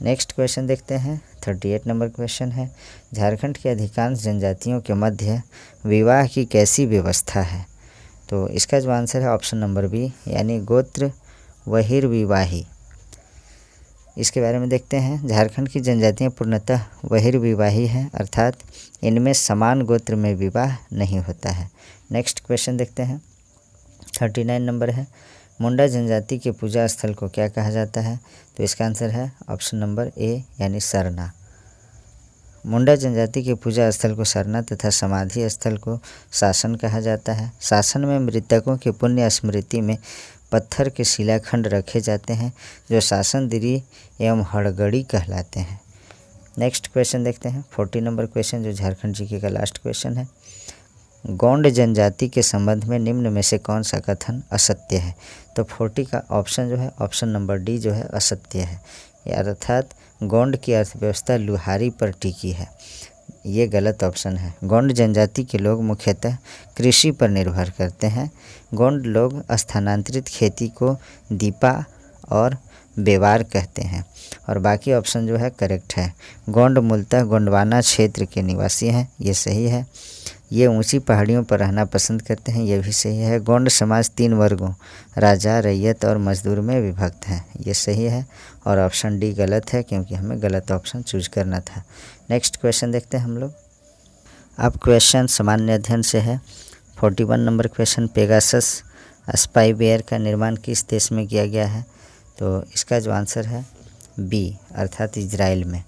नेक्स्ट क्वेश्चन देखते हैं। 38 नंबर क्वेश्चन है, झारखंड के अधिकांश जनजातियों के मध्य विवाह की कैसी व्यवस्था है। तो इसका जो आंसर है ऑप्शन नंबर बी यानी गोत्र बहिर्विवाही। इसके बारे में देखते हैं। झारखंड की जनजातियाँ पूर्णतः बहिर्विवाही हैं, अर्थात इनमें समान गोत्र में विवाह नहीं होता है। नेक्स्ट क्वेश्चन देखते हैं। 39 नंबर है, मुंडा जनजाति के पूजा स्थल को क्या कहा जाता है। तो इसका आंसर है ऑप्शन नंबर ए यानी सरना। मुंडा जनजाति के पूजा स्थल को सरना तथा समाधि स्थल को शासन कहा जाता है। शासन में मृतकों की पुण्य स्मृति में पत्थर के शिलाखंड रखे जाते हैं जो शासन दिरी एवं हड़गड़ी कहलाते हैं। नेक्स्ट क्वेश्चन देखते हैं। 40 नंबर क्वेश्चन जो झारखंड जीके का लास्ट क्वेश्चन है, गोंड जनजाति के संबंध में निम्न में से कौन सा कथन असत्य है। तो 40 का ऑप्शन जो है ऑप्शन नंबर डी जो है असत्य है, अर्थात गोंड की अर्थव्यवस्था लुहारी पर टिकी है, ये गलत ऑप्शन है। गोंड जनजाति के लोग मुख्यतः कृषि पर निर्भर करते हैं। गोंड लोग स्थानांतरित खेती को दीपा और बेवार कहते हैं और बाकी ऑप्शन जो है करेक्ट है। गोंड मूलतः गोंडवाना क्षेत्र के निवासी हैं, ये सही है। ये ऊंची पहाड़ियों पर रहना पसंद करते हैं, ये भी सही है। गोंड समाज 3 वर्गों राजा, रैयत और मजदूर में विभक्त है, ये सही है। और ऑप्शन डी गलत है क्योंकि हमें गलत ऑप्शन चूज करना था। नेक्स्ट क्वेश्चन देखते हैं हम लोग। अब क्वेश्चन सामान्य अध्ययन से है। 41 नंबर क्वेश्चन, पेगासस स्पाईवेयर का निर्माण किस देश में किया गया है। तो इसका जो आंसर है बी अर्थात इजराइल में।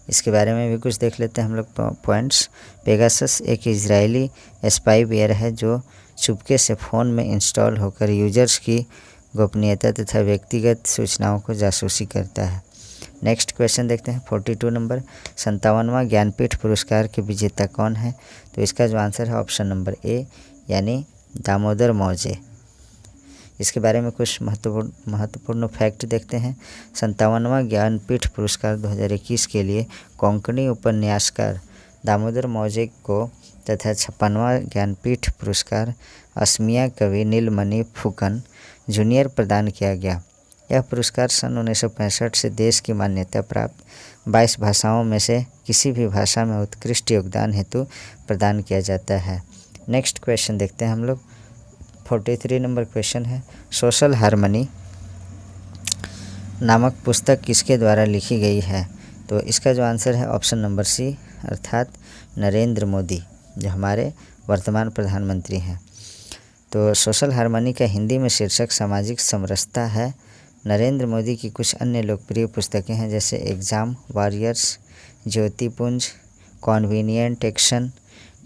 इसके बारे में भी कुछ देख लेते हैं हम लोग पॉइंट्स। पेगासस एक इजरायली स्पाईवेयर है जो चुपके से फ़ोन में इंस्टॉल होकर यूजर्स की गोपनीयता तथा व्यक्तिगत सूचनाओं को जासूसी करता है। नेक्स्ट क्वेश्चन देखते हैं। 42 नंबर, 57वां ज्ञानपीठ पुरस्कार के विजेता कौन है। तो इसका जो आंसर है ऑप्शन नंबर ए यानी दामोदर मौजे। इसके बारे में कुछ महत्वपूर्ण फैक्ट देखते हैं। 57वां ज्ञानपीठ पुरस्कार 2021 के लिए कोंकणी उपन्यासकार दामोदर मौजे को तथा 56वां ज्ञानपीठ पुरस्कार असमिया कवि नीलमणि फुकन जूनियर प्रदान किया गया। यह पुरस्कार सन 1965 से देश की मान्यता प्राप्त 22 भाषाओं में से किसी भी भाषा में उत्कृष्ट योगदान हेतु प्रदान किया जाता है। नेक्स्ट क्वेश्चन देखते हैं हम लोग। 43 नंबर क्वेश्चन है, सोशल हार्मनी नामक पुस्तक किसके द्वारा लिखी गई है। तो इसका जो आंसर है ऑप्शन नंबर सी अर्थात नरेंद्र मोदी, जो हमारे वर्तमान प्रधानमंत्री हैं। तो सोशल हार्मनी का हिंदी में शीर्षक सामाजिक समरसता है। नरेंद्र मोदी की कुछ अन्य लोकप्रिय पुस्तकें हैं जैसे exam warriors, Jyotipunj, convenient action,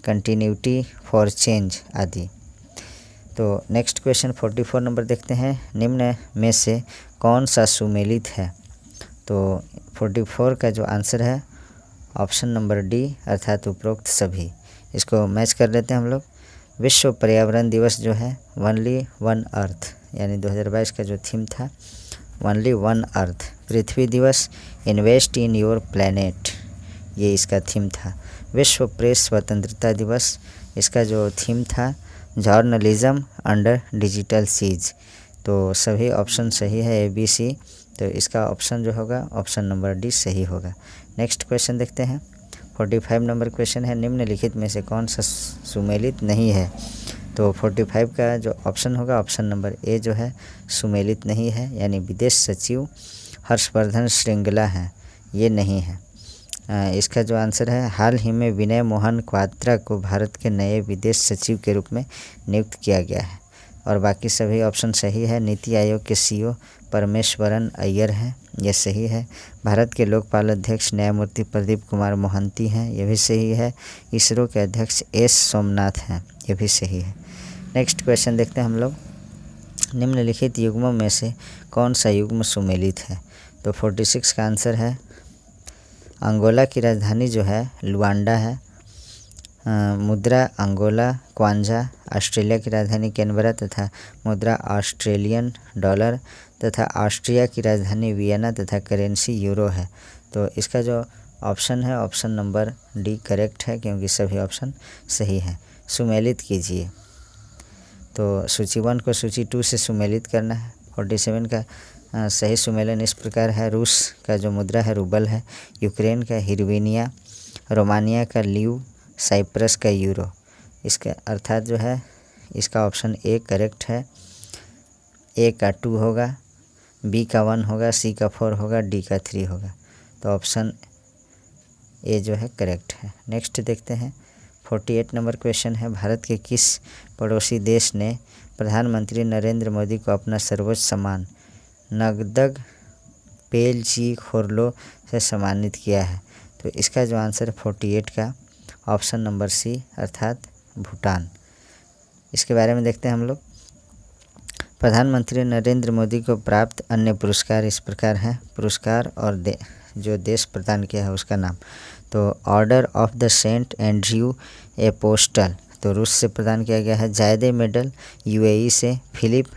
continuity for change आदि। तो नेक्स्ट क्वेश्चन 44 नंबर देखते हैं। निम्न में से कौन सा सुमेलित है। तो 44 का जो आंसर है ऑप्शन नंबर डी अर्थात उपरोक्त सभी। इसको मैच कर लेते हैं हम लोग। विश्व पर्यावरण दिवस जो है ओनली वन अर्थ यानी 2022 का जो थीम था ओनली वन अर्थ। पृथ्वी दिवस इन्वेस्ट इन योर प्लैनेट, ये इसका थीम था। विश्व प्रेस स्वतंत्रता दिवस, इसका जो थीम था जर्नलिज्म अंडर डिजिटल सीज। तो सभी ऑप्शन सही है ए बी सी, तो इसका ऑप्शन जो होगा ऑप्शन नंबर डी सही होगा। नेक्स्ट क्वेश्चन देखते हैं। 45 नंबर क्वेश्चन है, निम्नलिखित में से कौन सा सुमेलित नहीं है। तो 45 का जो ऑप्शन होगा ऑप्शन नंबर ए जो है सुमेलित नहीं है, यानी विदेश सचिव हर्षवर्धन श्रृंगला हैं, ये नहीं है। इसका जो आंसर है हाल ही में विनय मोहन क्वात्रा को भारत के नए विदेश सचिव के रूप में नियुक्त किया गया है और बाकी सभी ऑप्शन सही है। नीति आयोग के सीईओ परमेश्वरन अय्यर हैं, यह सही है। भारत के लोकपाल अध्यक्ष न्यायमूर्ति प्रदीप कुमार मोहंती हैं, यह भी सही है। इसरो के अध्यक्ष एस सोमनाथ हैं, यह भी सही है। नेक्स्ट क्वेश्चन देखते हैं हम लोग। निम्नलिखित युग्मों में से कौन सा युग्म सुमेलित है। तो 46 का आंसर है अंगोला की राजधानी जो है लुआंडा है। मुद्रा अंगोला क्वांजा। ऑस्ट्रेलिया की राजधानी कैनबरा तथा मुद्रा ऑस्ट्रेलियन डॉलर तथा ऑस्ट्रिया की राजधानी वियना तथा करेंसी यूरो है। तो इसका जो ऑप्शन है ऑप्शन नंबर डी करेक्ट है, क्योंकि सभी ऑप्शन सही हैं। सुमेलित कीजिए, तो सूची 1 को सूची 2 से सुमेलित करना है। 47 का सही सुमेलन इस प्रकार है। रूस का जो मुद्रा है रूबल है, यूक्रेन का हिरविनिया, रोमानिया का ल्यू, साइप्रस का यूरो। इसका अर्थात जो है इसका ऑप्शन ए करेक्ट है। ए का 2 होगा, बी का 1 होगा, सी का 4 होगा, डी का 3 होगा। तो ऑप्शन ए जो है करेक्ट है। नेक्स्ट देखते हैं 48 नंबर क्वेश्चन है। भारत के किस पड़ोसी देश ने प्रधानमंत्री नरेंद्र मोदी को अपना सर्वोच्च सम्मान नगदग पेलजी खोरलो से सम्मानित किया है? तो इसका जो आंसर 48 का ऑप्शन नंबर सी अर्थात भूटान। इसके बारे में देखते हैं हम लोग। प्रधानमंत्री नरेंद्र मोदी को प्राप्त अन्य पुरस्कार इस प्रकार हैं। पुरस्कार और जो देश प्रदान किया है उसका नाम, तो order of the Saint Andrew Apostle तो रूस से प्रदान किया गया है। जायदे मेडल यूएई से। फिलिप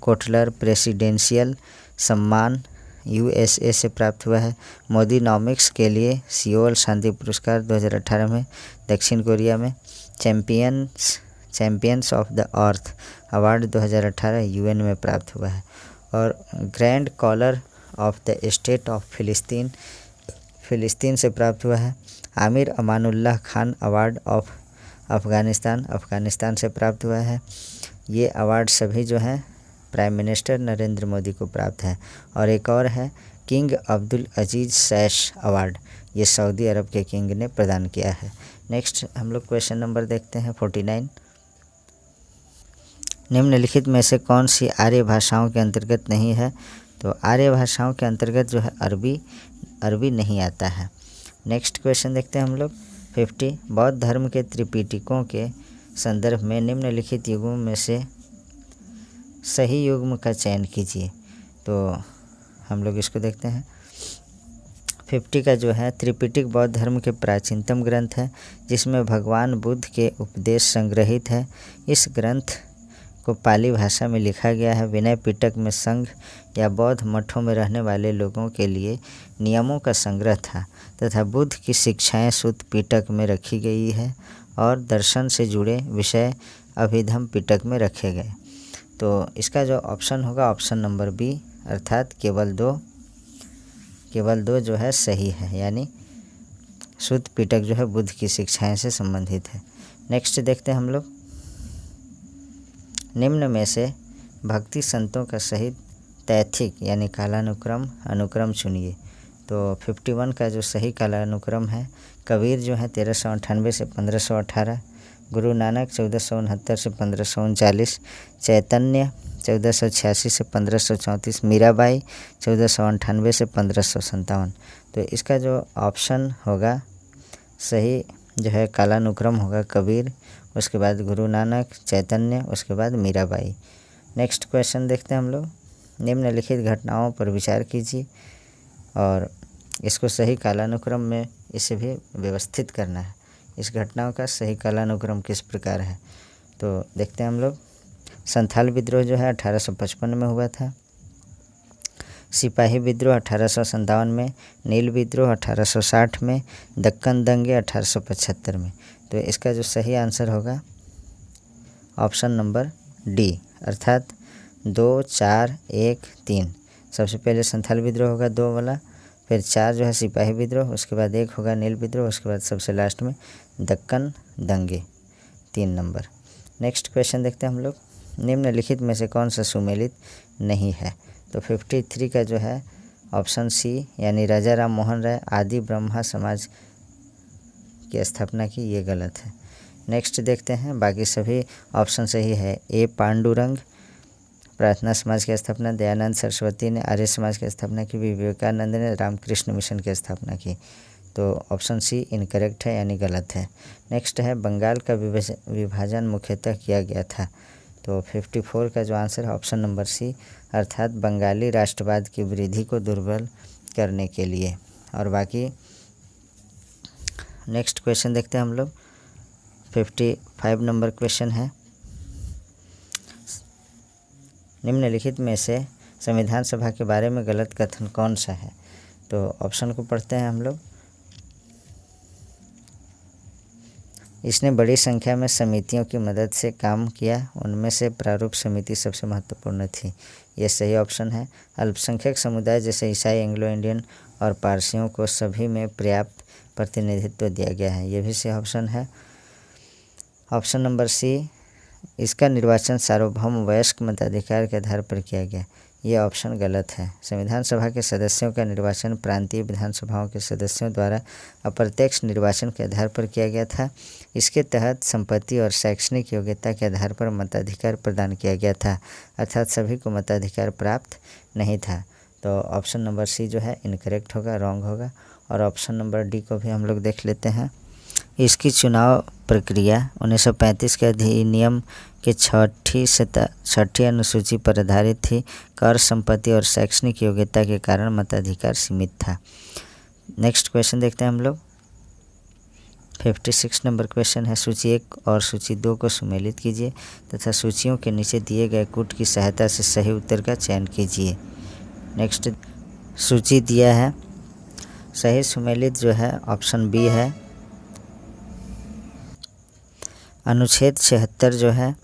कोटलर प्रेसिडेंशियल सम्मान यूएसए से प्राप्त हुआ है। मोदी नॉमिक्स के लिए सियोल शांति पुरस्कार 2018 में दक्षिण कोरिया में। Champions of the earth award 2018 UN में प्राप्त हुआ है। और grand collar of the state of फिलिस्तीन से प्राप्त हुआ है। आमिर अमानुल्लाह खान अवार्ड ऑफ अफ़गानिस्तान से प्राप्त हुआ है। ये अवार्ड सभी जो हैं प्राइम मिनिस्टर नरेंद्र मोदी को प्राप्त है। और एक और है किंग अब्दुल अजीज़ सैश अवार्ड, ये सऊदी अरब के किंग ने प्रदान किया है। नेक्स्ट हम लोग क्वेश्चन नंबर देखते हैं 49। निम्नलिखित में से कौन सी आर्य भाषाओं के अंतर्गत नहीं है? तो आर्य भाषाओं के अंतर्गत जो है अरबी नहीं आता है। नेक्स्ट क्वेश्चन देखते हैं हम लोग 50। बौद्ध धर्म के त्रिपिटकों के संदर्भ में निम्नलिखित युगों में से सही युग्म का चयन कीजिए। तो हम लोग इसको देखते हैं। 50 का जो है त्रिपिटक बौद्ध धर्म के प्राचीनतम ग्रंथ है, जिसमें भगवान बुद्ध के उपदेश संग्रहित है। इस ग्रंथ को पाली भाषा में लिखा गया है। विनय पिटक में संघ या बौद्ध मठों में रहने वाले लोगों के लिए नियमों का संग्रह था तथा बुद्ध की शिक्षाएं सुत्त पिटक में रखी गई है और दर्शन से जुड़े विषय अभिधम पिटक में रखे गए। तो इसका जो ऑप्शन होगा ऑप्शन नंबर बी अर्थात केवल दो जो है सही है, यानी सुत्त पिटक जो है बुद्ध की शिक्षाएं से संबंधित है। नेक्स्ट देखते हैं हम लोग। निम्न में से भक्ति संतों का सही तैथिक यानी कालानुक्रम अनुक्रम चुनिए। तो 51 का जो सही कालानुक्रम है, कबीर जो है 1398 से 1518, गुरु नानक 1469 से 1539, चैतन्य 1486 से 1534, मीराबाई 1498 से 1557। तो इसका जो ऑप्शन होगा सही जो है कालानुक्रम होगा कबीर, उसके बाद गुरु नानक, चैतन्य, उसके बाद मीराबाई। नेक्स्ट क्वेश्चन देखते हैं हम लोग। निम्नलिखित घटनाओं पर विचार कीजिए और इसको सही कालानुक्रम में इसे भी व्यवस्थित करना है। इस घटनाओं का सही कालानुक्रम किस प्रकार है? तो देखते हैं हम लोग। संथाल विद्रोह जो है 1855 में हुआ था। सिपाही विद्रोह 1857 में, नील विद्रोह 1860 में, दक्कन दंगे 1875 में। तो इसका जो सही आंसर होगा ऑप्शन नंबर डी अर्थात 2, 4, 1, 3। सबसे पहले संथाल विद्रोह होगा 2 वाला, फिर 4 जो है सिपाही विद्रोह, उसके बाद 1 होगा नील विद्रोह, उसके बाद सबसे लास्ट में दक्कन दंगे 3 नंबर। नेक्स्ट क्वेश्चन देखते हैं हम लोग। निम्नलिखित में से कौन सा सुमेलित नहीं है? तो 53 का जो है ऑप्शन सी यानी राजा राम मोहन राय आदि ब्रह्मा समाज की स्थापना की, ये गलत है। नेक्स्ट देखते हैं, बाकी सभी ऑप्शन सही है। ए पांडुरंग प्रार्थना समाज की स्थापना, दयानंद सरस्वती ने आर्य समाज की स्थापना की, विवेकानंद ने रामकृष्ण मिशन की स्थापना की। तो ऑप्शन सी इनकरेक्ट है यानी गलत है। नेक्स्ट है बंगाल का विभाजन मुख्यतः किया गया था। तो 54 का जो आंसर है ऑप्शन नंबर सी अर्थात बंगाली राष्ट्रवाद की वृद्धि को दुर्बल करने के लिए। और बाकी नेक्स्ट क्वेश्चन देखते हैं हम लोग। 55 नंबर क्वेश्चन है, निम्नलिखित में से संविधान सभा के बारे में गलत कथन कौन सा है। तो ऑप्शन को पढ़ते हैं हम लोग। इसने बड़ी संख्या में समितियों की मदद से काम किया, उनमें से प्रारूप समिति सबसे महत्वपूर्ण थी। ये सही ऑप्शन है। अल्पसंख्यक समुदाय जैसे ईसाई, एंग्लो इंडियन और पारसियों को सभी में पर्याप्त प्रतिनिधित्व दिया गया है। ये भी सही ऑप्शन है। ऑप्शन नंबर सी, इसका निर्वाचन सार्वभौम वयस्क मताधिकार के आधार पर किया गया। ये ऑप्शन गलत है। संविधान सभा के सदस्यों का निर्वाचन प्रांतीय विधानसभाओं के सदस्यों द्वारा अप्रत्यक्ष निर्वाचन के आधार पर किया गया था। इसके तहत संपत्ति और शैक्षणिक योग्यता के आधार पर मताधिकार प्रदान किया गया था, अर्थात सभी को मताधिकार प्राप्त नहीं था। तो ऑप्शन नंबर सी जो है इनकरेक्ट होगा, रॉन्ग होगा। और ऑप्शन नंबर डी को भी हम लोग देख लेते हैं। इसकी चुनाव प्रक्रिया 1935 के अधिनियम के छठी अनुसूची पर आधारित थी। कर, संपत्ति और शैक्षणिक योग्यता के कारण मताधिकार सीमित था। नेक्स्ट क्वेश्चन देखते हैं हम लोग। 56 नंबर क्वेश्चन है, सूची 1 और सूची 2 को सुमेलित कीजिए तथा सूचियों के नीचे दिए गए कूट की सहायता से सही उत्तर का चयन कीजिए। नेक्स्ट सूची दिया है, सही सुमेलित जो है ऑप्शन बी है। अनुच्छेद 76 जो है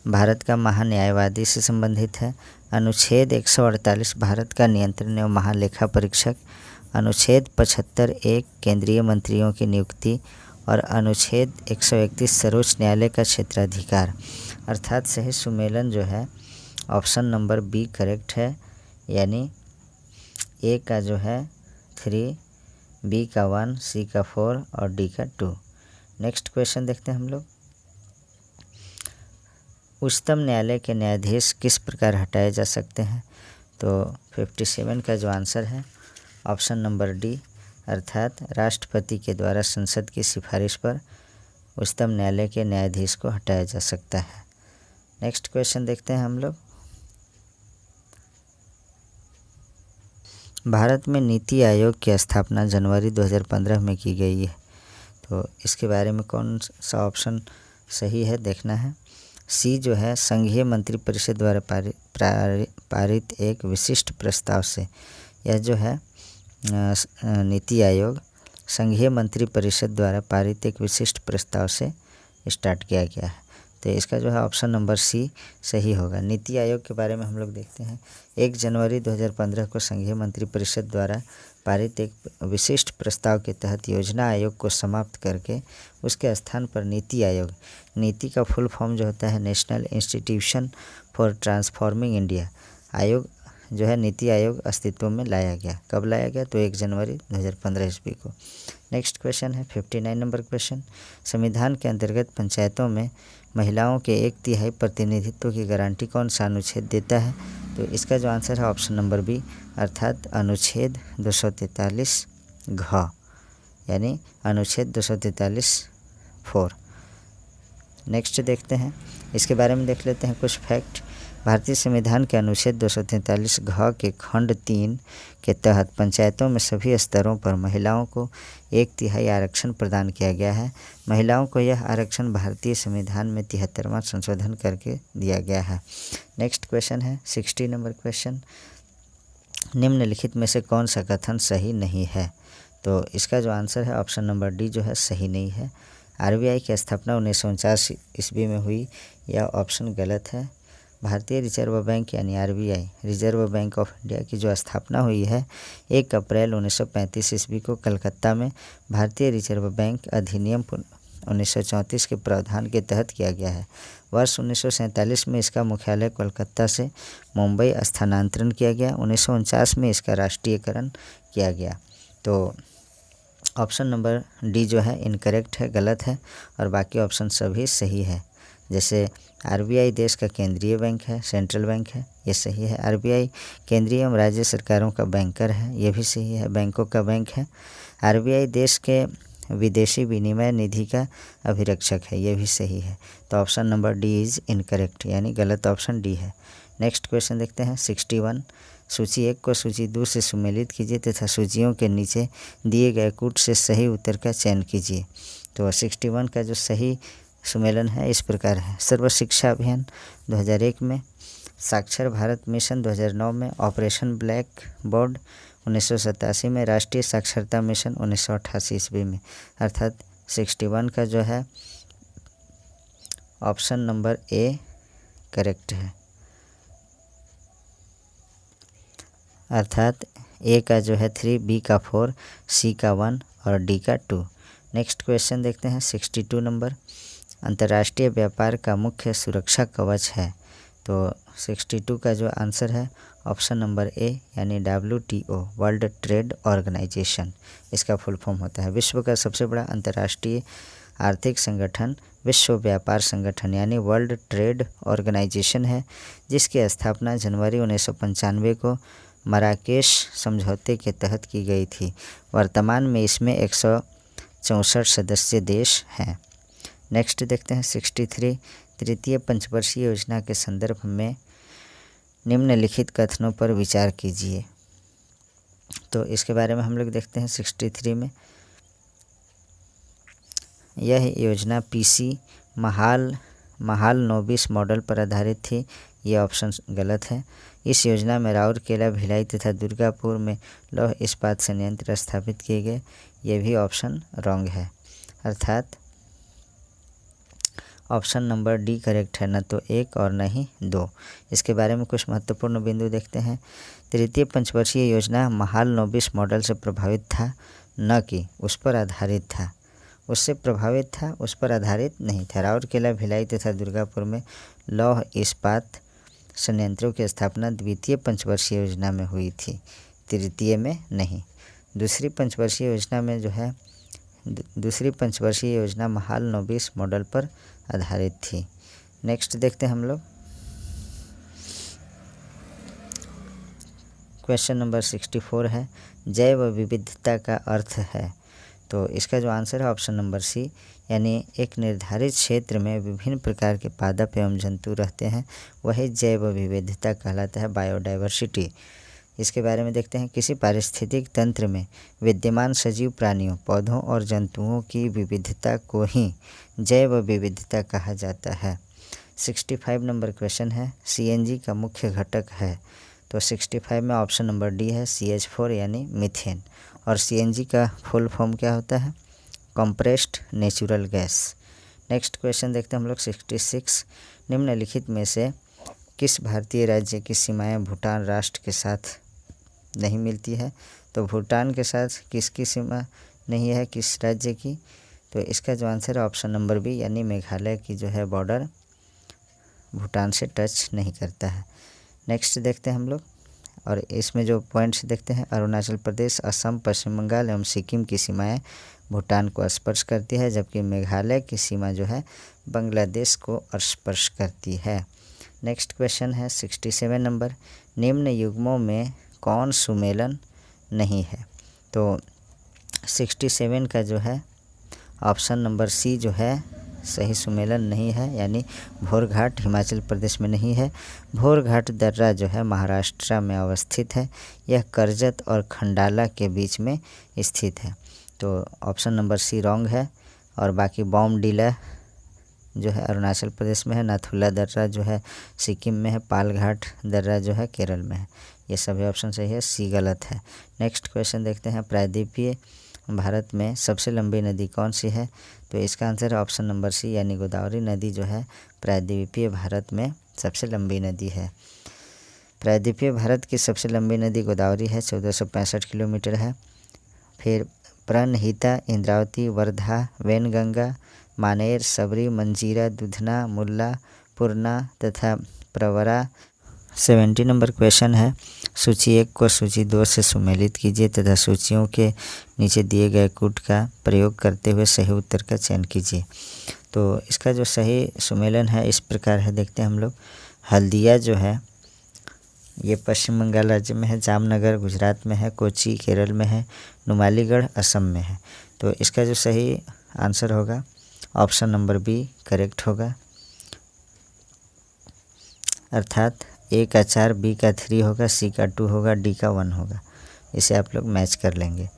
भारत का महान्यायवादी से संबंधित है। अनुच्छेद 148 भारत का नियंत्रण एवं महालेखा परीक्षक। अनुच्छेद 75(1) केंद्रीय मंत्रियों की नियुक्ति और अनुच्छेद 131 सर्वोच्च न्यायालय का क्षेत्राधिकार। अर्थात सही सुमेलन जो है ऑप्शन नंबर बी करेक्ट है, यानी ए का जो है 3, बी का 1, सी का 4 और डी का 2। नेक्स्ट क्वेश्चन देखते हैं हम लोग। उच्चतम न्यायालय के न्यायाधीश किस प्रकार हटाए जा सकते हैं। तो 57 का जो आंसर है ऑप्शन नंबर डी, अर्थात राष्ट्रपति के द्वारा संसद की सिफारिश पर उच्चतम न्यायालय के न्यायाधीश को हटाया जा सकता है। नेक्स्ट क्वेश्चन देखते हैं हम लोग। भारत में नीति आयोग की स्थापना जनवरी 2015 में की गई है। तो इसके बारे में कौन सा ऑप्शन सही है देखना है। सी जो है संघीय मंत्रिपरिषद द्वारा पारित एक विशिष्ट प्रस्ताव से। यह जो है नीति आयोग संघीय मंत्रिपरिषद द्वारा पारित एक विशिष्ट प्रस्ताव से स्टार्ट किया गया है। तो इसका जो है ऑप्शन नंबर सी सही होगा। नीति आयोग के बारे में हम लोग देखते हैं। 1 जनवरी 2015 को संघीय मंत्रिपरिषद द्वारा पारित एक विशिष्ट प्रस्ताव के तहत योजना आयोग को समाप्त करके उसके स्थान पर नीति आयोग, नीति का फुल फॉर्म जो होता है national institution for transforming India, आयोग जो है नीति आयोग अस्तित्व में लाया गया। कब लाया गया? तो 1 जनवरी 2015 ईस्वी को। नेक्स्ट क्वेश्चन है 59 नंबर क्वेश्चन। संविधान के अंतर्गत पंचायतों में महिलाओं के 1/3 प्रतिनिधित्व की गारंटी कौन सा अनुच्छेद देता है। तो इसका जो आंसर है ऑप्शन नंबर बी, अर्थात अनुच्छेद 243 घ, यानी अनुच्छेद 243(4). नेक्स्ट देखते हैं, इसके बारे में देख लेते हैं कुछ फैक्ट। भारतीय संविधान के अनुच्छेद 243 घ के खंड 3 के तहत पंचायतों में सभी स्तरों पर महिलाओं को 1/3 आरक्षण प्रदान किया गया है। महिलाओं को यह आरक्षण भारतीय संविधान में 73वां संशोधन करके दिया गया है। नेक्स्ट क्वेश्चन है 60 नंबर क्वेश्चन। निम्नलिखित में से कौन सा कथन सही नहीं है। तो इसका जो आंसर है ऑप्शन नंबर डी जो है सही नहीं है। आरबीआई की स्थापना 1949 ईस्वी में हुई, यह ऑप्शन गलत है। भारतीय रिजर्व बैंक यानी RBI, reserve bank of India की जो स्थापना हुई है 1 अप्रैल 1935 ईस्वी को कलकत्ता में भारतीय रिजर्व बैंक अधिनियम 1934 के प्रावधान के तहत किया गया है। वर्ष 1947 में इसका मुख्यालय कोलकाता से मुंबई स्थानांतरण किया गया। 1949 में इसका राष्ट्रीयकरण किया गया। तो ऑप्शन नंबर डी जो है इनकरेक्ट है, गलत है, और बाकी ऑप्शन सभी सही है। जैसे आरबीआई देश का केंद्रीय बैंक है, सेंट्रल बैंक है, ये सही है। आरबीआई केंद्रीय एवं राज्य सरकारों का बैंकर है, ये भी सही है, बैंकों का बैंक है। आरबीआई देश के विदेशी विनिमय निधि का अभिरक्षक है, ये भी सही है। तो option number D is incorrect, यानी गलत ऑप्शन डी है। नेक्स्ट क्वेश्चन देखते हैं 61। सूची 1 को सूची 2 से सुमेलित कीजिए तथा सूचियों के नीचे दिए गए कूट से सही उत्तर का चयन कीजिए। तो 61 का जो सही सुमेलन है इस प्रकार है। सर्व शिक्षा अभियान 2001 में, साक्षर भारत मिशन 2009 में, ऑपरेशन ब्लैक बोर्ड 1987 में, राष्ट्रीय साक्षरता मिशन 1988 ईस्वी में। अर्थात 61 का जो है ऑप्शन नंबर ए करेक्ट है। अर्थात ए का जो है 3, बी का 4, सी का 1 और डी का 2। नेक्स्ट क्वेश्चन देखते हैं 62 नंबर। अंतर्राष्ट्रीय व्यापार का मुख्य सुरक्षा कवच है। तो 62 का जो आंसर है ऑप्शन नंबर ए यानी WTO, वर्ल्ड ट्रेड ऑर्गेनाइजेशन। इसका फुल फॉर्म होता है विश्व का सबसे बड़ा अंतर्राष्ट्रीय आर्थिक संगठन विश्व व्यापार संगठन यानी वर्ल्ड ट्रेड ऑर्गेनाइजेशन है, जिसकी स्थापना जनवरी 1995 को मराकेश समझौते के तहत की गई थी। वर्तमान में इसमें 164 सदस्य देश हैं। नेक्स्ट देखते हैं 63। तृतीय पंचवर्षीय योजना के संदर्भ में निम्नलिखित कथनों पर विचार कीजिए। तो इसके बारे में हम लोग देखते हैं 63 में। यह योजना PC महाल नोबिस मॉडल पर आधारित थी। ये ऑप्शन गलत है। इस योजना में राउरकेला, भिलाई तथा दुर्गापुर में लौह इस्पात संयंत्र स्थापित किए गए। ये भी ऑप्शन रॉन्ग है। अर्थात ऑप्शन नंबर डी करेक्ट है, न तो 1 और न ही 2। इसके बारे में कुछ महत्वपूर्ण बिंदु देखते हैं। तृतीय पंचवर्षीय योजना महाल नोबिस मॉडल से प्रभावित था, न कि उस पर आधारित था। उससे प्रभावित था, उस पर आधारित नहीं था। राउरकेला, भिलाई तथा दुर्गापुर में लौह इस्पात संयंत्रों की स्थापना द्वितीय पंचवर्षीय योजना में हुई थी, तृतीय में नहीं। दूसरी पंचवर्षीय योजना महाल नोबिस मॉडल पर आधारित थी। नेक्स्ट देखते हैं हम लोग क्वेश्चन नंबर 64 है, जैव विविधता का अर्थ है। तो इसका जो आंसर है ऑप्शन नंबर सी, यानी एक निर्धारित क्षेत्र में विभिन्न प्रकार के पादप एवं जंतु रहते हैं, वही जैव विविधता कहलाता है, बायोडाइवर्सिटी। इसके बारे में देखते हैं। किसी पारिस्थितिक तंत्र में विद्यमान सजीव प्राणियों, पौधों और जंतुओं की विविधता को ही जैव विविधता कहा जाता है। 65 नंबर क्वेश्चन है, CNG का मुख्य घटक है। तो 65 में ऑप्शन नंबर डी है, CH4 यानी मीथेन। और CNG का फुल फॉर्म क्या होता है? Compressed natural gas. Next question देखते हैं हम लोग 66। निम्नलिखित में से किस भारतीय राज्य की सीमाएं भूटान राष्ट्र के साथ नहीं मिलती है? तो भूटान के साथ किसकी सीमा नहीं है, किस राज्य की? तो इसका जो आंसर है ऑप्शन नंबर बी, यानी मेघालय की जो है बॉर्डर भूटान से टच नहीं करता है। नेक्स्ट देखते हैं हम लोग, और इसमें जो पॉइंट्स देखते हैं, अरुणाचल प्रदेश, असम, पश्चिम बंगाल एवं सिक्किम की सीमाएं भूटान को स्पर्श करती है, जबकि मेघालय की सीमा जो है बांग्लादेश को स्पर्श करती है। नेक्स्ट क्वेश्चन है 67 नंबर, निम्न युग्मों में कौन सुमेलन नहीं है? तो 67 का जो है ऑप्शन नंबर सी जो है सही सुमेलन नहीं है, यानी भोरघाट हिमाचल प्रदेश में नहीं है। भोरघाट दर्रा जो है महाराष्ट्र में अवस्थित है। यह करजत और खंडाला के बीच में स्थित है। तो ऑप्शन नंबर सी रॉन्ग है। और बाकी बॉमडिला जो है अरुणाचल प्रदेश में है, नाथुला दर्रा जो है सिक्किम में है, पालघाट दर्रा जो है केरल में है। ये सभी ऑप्शन सही है, सी गलत है। नेक्स्ट क्वेश्चन देखते हैं, प्रायद्वीपीय भारत में सबसे लंबी नदी कौन सी है? तो इसका आंसर है ऑप्शन नंबर सी, यानी गोदावरी नदी जो है प्रायद्वीपीय भारत में सबसे लंबी नदी है। प्रायद्वीपीय भारत की सबसे लंबी नदी गोदावरी है, 1465 किलोमीटर है। फिर प्रणहिता, इंद्रावती, वर्धा, वैनगंगा, मानेर, सबरी, मंजीरा, दुधना, मुल्ला, पूर्णा तथा प्रवरा। 70 नंबर क्वेश्चन है, सूची 1 को सूची 2 से सुमेलित कीजिए तथा सूचियों के नीचे दिए गए कूट का प्रयोग करते हुए सही उत्तर का चयन कीजिए। तो इसका जो सही सुमेलन है इस प्रकार है, देखते हैं हम लोग। हल्दिया जो है ये पश्चिम बंगाल राज्य में है, जामनगर गुजरात में है, कोची केरल में है, नुमालीगढ़ असम में है। तो इसका जो सही आंसर होगा ऑप्शन नंबर बी करेक्ट होगा। अर्थात ए का 4, बी का 3 होगा, सी का 2 होगा, डी का 1 होगा। इसे आप लोग मैच कर लेंगे।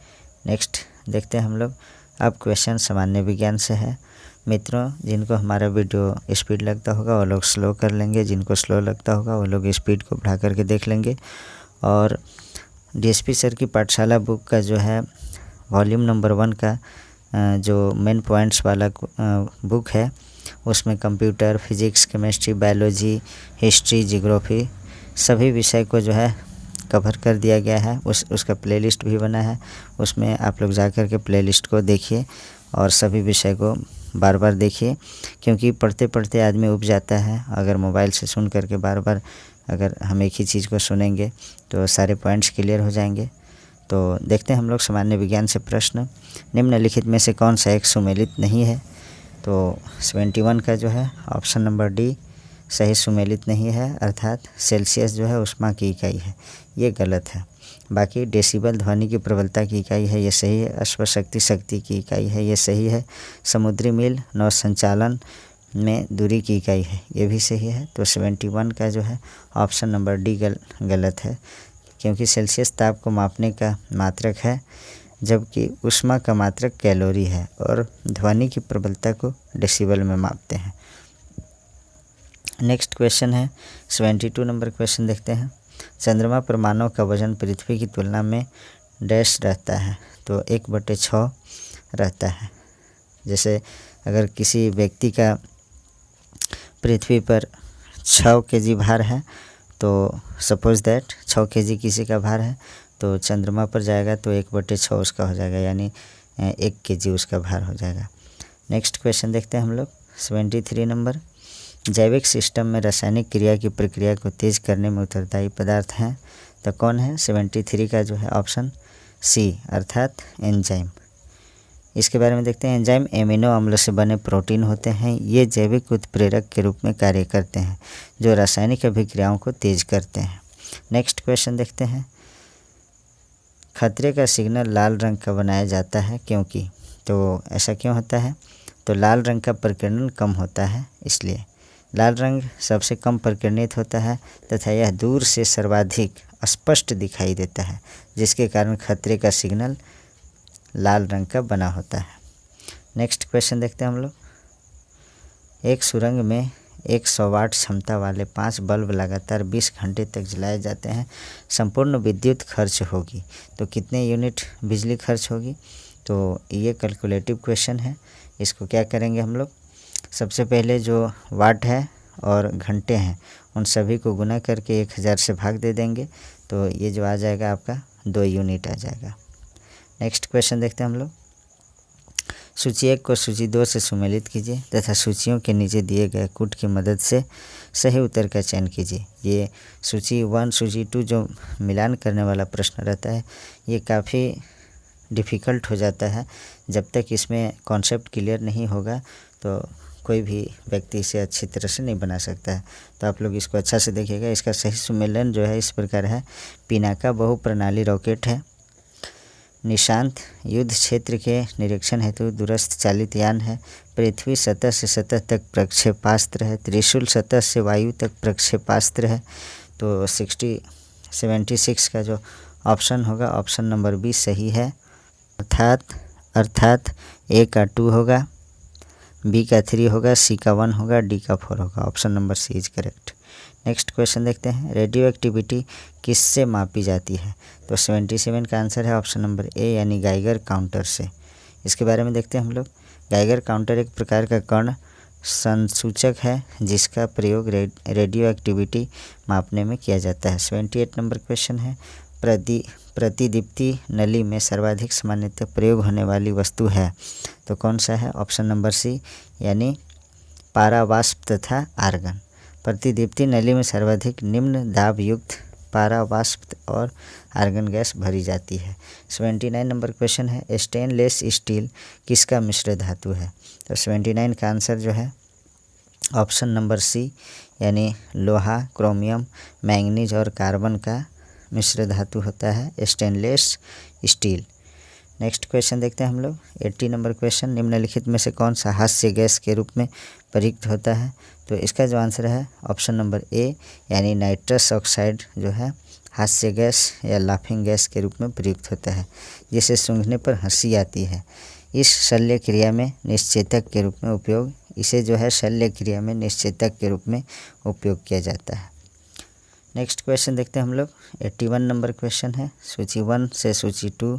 नेक्स्ट देखते हैं हम लोग। अब क्वेश्चन सामान्य विज्ञान से है। मित्रों, जिनको हमारा वीडियो स्पीड लगता होगा वो लोग स्लो कर लेंगे, जिनको स्लो लगता होगा वो लोग स्पीड को बढ़ा करके देख लेंगे। और डीएसपी सर की पाठशाला बुक का जो है वॉल्यूम नंबर 1 का जो मेन पॉइंट्स वाला बुक है, उसमें computer, physics, chemistry, biology, history, geography सभी विषय को जो है कवर कर दिया गया है। उसका प्लेलिस्ट भी बना है, उसमें आप लोग जा कर के प्लेलिस्ट को देखिए और सभी विषय को बार बार देखिए, क्योंकि पढ़ते पढ़ते आदमी उब जाता है। अगर मोबाइल से सुन करके बार बार अगर हम एक ही चीज़ को सुनेंगे तो सारे पॉइंट्स क्लियर हो जाएंगे। तो देखते हैं हम लोग सामान्य विज्ञान से प्रश्न। निम्नलिखित में से कौन सा एक सुमेलित नहीं है? तो 71 का जो है ऑप्शन नंबर डी सही सुमेलित नहीं है, अर्थात सेल्सियस जो है ऊष्मा की इकाई है, ये गलत है। बाकी डेसिबल ध्वनि की प्रबलता की इकाई है, ये सही है। अश्वशक्ति शक्ति की इकाई है, ये सही है। समुद्री मील नौ संचालन में दूरी की इकाई है, ये भी सही है। तो 71 का जो है ऑप्शन नंबर डी गलत है, क्योंकि सेल्सियस ताप को मापने का मात्रक है, जबकि ऊष्मा का मात्रक कैलोरी है और ध्वनि की प्रबलता को डेसिबल में मापते हैं। नेक्स्ट क्वेश्चन है 72 नंबर क्वेश्चन देखते हैं। चंद्रमा पर मानव का वजन पृथ्वी की तुलना में डैश रहता है? तो 1/6 रहता है। जैसे अगर किसी व्यक्ति का पृथ्वी पर 6 kg भार है, तो सपोज दैट 6 kg किसी का भार है, तो चंद्रमा पर जाएगा तो 1/6 उसका हो जाएगा, यानी 1 kg उसका भार हो जाएगा। नेक्स्ट क्वेश्चन देखते हैं हम लोग 73 नंबर। जैविक सिस्टम में रासायनिक क्रिया की प्रक्रिया को तेज करने में उत्तरदायी पदार्थ हैं, तो कौन है? 73 का जो है ऑप्शन सी, अर्थात एंजाइम। इसके बारे में देखते हैं। एंजाइम एमिनो अम्ल से बने प्रोटीन होते हैं। ये जैविक उत्प्रेरक के रूप में कार्य करते हैं जो रासायनिक अभिक्रियाओं को तेज करते हैं। नेक्स्ट क्वेश्चन देखते हैं। खतरे का सिग्नल लाल रंग का बनाया जाता है क्योंकि? तो ऐसा क्यों होता है? तो लाल रंग का प्रकीर्णन कम होता है, इसलिए लाल रंग सबसे कम प्रकीर्णित होता है तथा यह दूर से सर्वाधिक स्पष्ट दिखाई देता है, जिसके कारण खतरे का सिग्नल लाल रंग का बना होता है। नेक्स्ट क्वेश्चन देखते हैं हम लोग। एक सुरंग में 100 वाट क्षमता वाले 5 बल्ब लगातार 20 घंटे तक जलाए जाते हैं। संपूर्ण विद्युत खर्च होगी तो कितने यूनिट बिजली खर्च होगी? तो ये कैलकुलेटिव क्वेश्चन है। इसको क्या करेंगे हम लोग? सबसे पहले जो वाट है और घंटे हैं उन सभी को गुना करके 1000 से भाग दे देंगे, तो ये जो आ जाएगा आपका 2 यूनिट आ जाएगा। नेक्स्ट क्वेश्चन देखते हैं हम लोग। सूची 1 को सूची 2 से सुमेलित कीजिए तथा सूचियों के नीचे दिए गए कूट की मदद से सही उत्तर का चयन कीजिए। ये सूची 1 सूची 2 जो मिलान करने वाला प्रश्न रहता है, ये काफ़ी डिफ़िकल्ट हो जाता है। जब तक इसमें कॉन्सेप्ट क्लियर नहीं होगा तो कोई भी व्यक्ति इसे अच्छी तरह से नहीं बना सकता है। तो आप लोग इसको अच्छा से देखिएगा। इसका सही सुमेलन जो है इस प्रकार है। पिनाका बहुप्रणाली रॉकेट है। निशांत युद्ध क्षेत्र के निरीक्षण हेतु दूरस्थ चालित यान है। पृथ्वी सतह से सतह तक प्रक्षेपास्त्र है। त्रिशूल सतह से वायु तक प्रक्षेपास्त्र है। तो 76 का जो ऑप्शन होगा ऑप्शन नंबर बी सही है, अर्थात ए का 2 होगा, बी का 3 होगा, सी का 1 होगा, डी का 4 होगा। Option number C is correct. Next question देखते हैं। रेडियो एक्टिविटी किससे मापी जाती है? तो 77 का आंसर है ऑप्शन नंबर ए, यानी गाइगर काउंटर से। इसके बारे में देखते हैं हम लोग। गाइगर काउंटर एक प्रकार का कण संसूचक है जिसका प्रयोग रेडियो एक्टिविटी मापने में किया जाता है। 78 नंबर क्वेश्चन है। प्रतिदीप्ति नली में सर्वाधिक सामान्यतः प्रयोग होने वाली वस्तु है, तो कौन सा है? ऑप्शन नंबर सी, यानी पारावाष्प तथा आर्गन। प्रतिदीप्ति नली में सर्वाधिक निम्न दाब युक्त पारावाष्प और आर्गन गैस भरी जाती है। 79 नंबर क्वेश्चन है। स्टेनलेस स्टील किसका मिश्र धातु है? तो 79 का आंसर जो है ऑप्शन नंबर सी, यानी लोहा, क्रोमियम, मैंगनीज और कार्बन का मिश्र धातु होता है स्टेनलेस स्टील। नेक्स्ट क्वेश्चन देखते हैं हम लोग। 80 नंबर क्वेश्चन। निम्नलिखित में से कौन सा हास्य गैस के रूप में प्रयुक्त होता है। तो इसका जो आंसर है ऑप्शन नंबर ए यानी नाइट्रस ऑक्साइड जो है हास्य गैस या लाफिंग गैस के रूप में प्रयुक्त होता है, जिसे सूंघने पर हंसी आती है। इस शल्य क्रिया में निश्चेतक के रूप में उपयोग इसे जो है शल्य क्रिया में निश्चेतक के रूप में उपयोग किया जाता है। नेक्स्ट क्वेश्चन देखते हैं हम लोग। 81 नंबर क्वेश्चन है। सूची 1 से सूची 2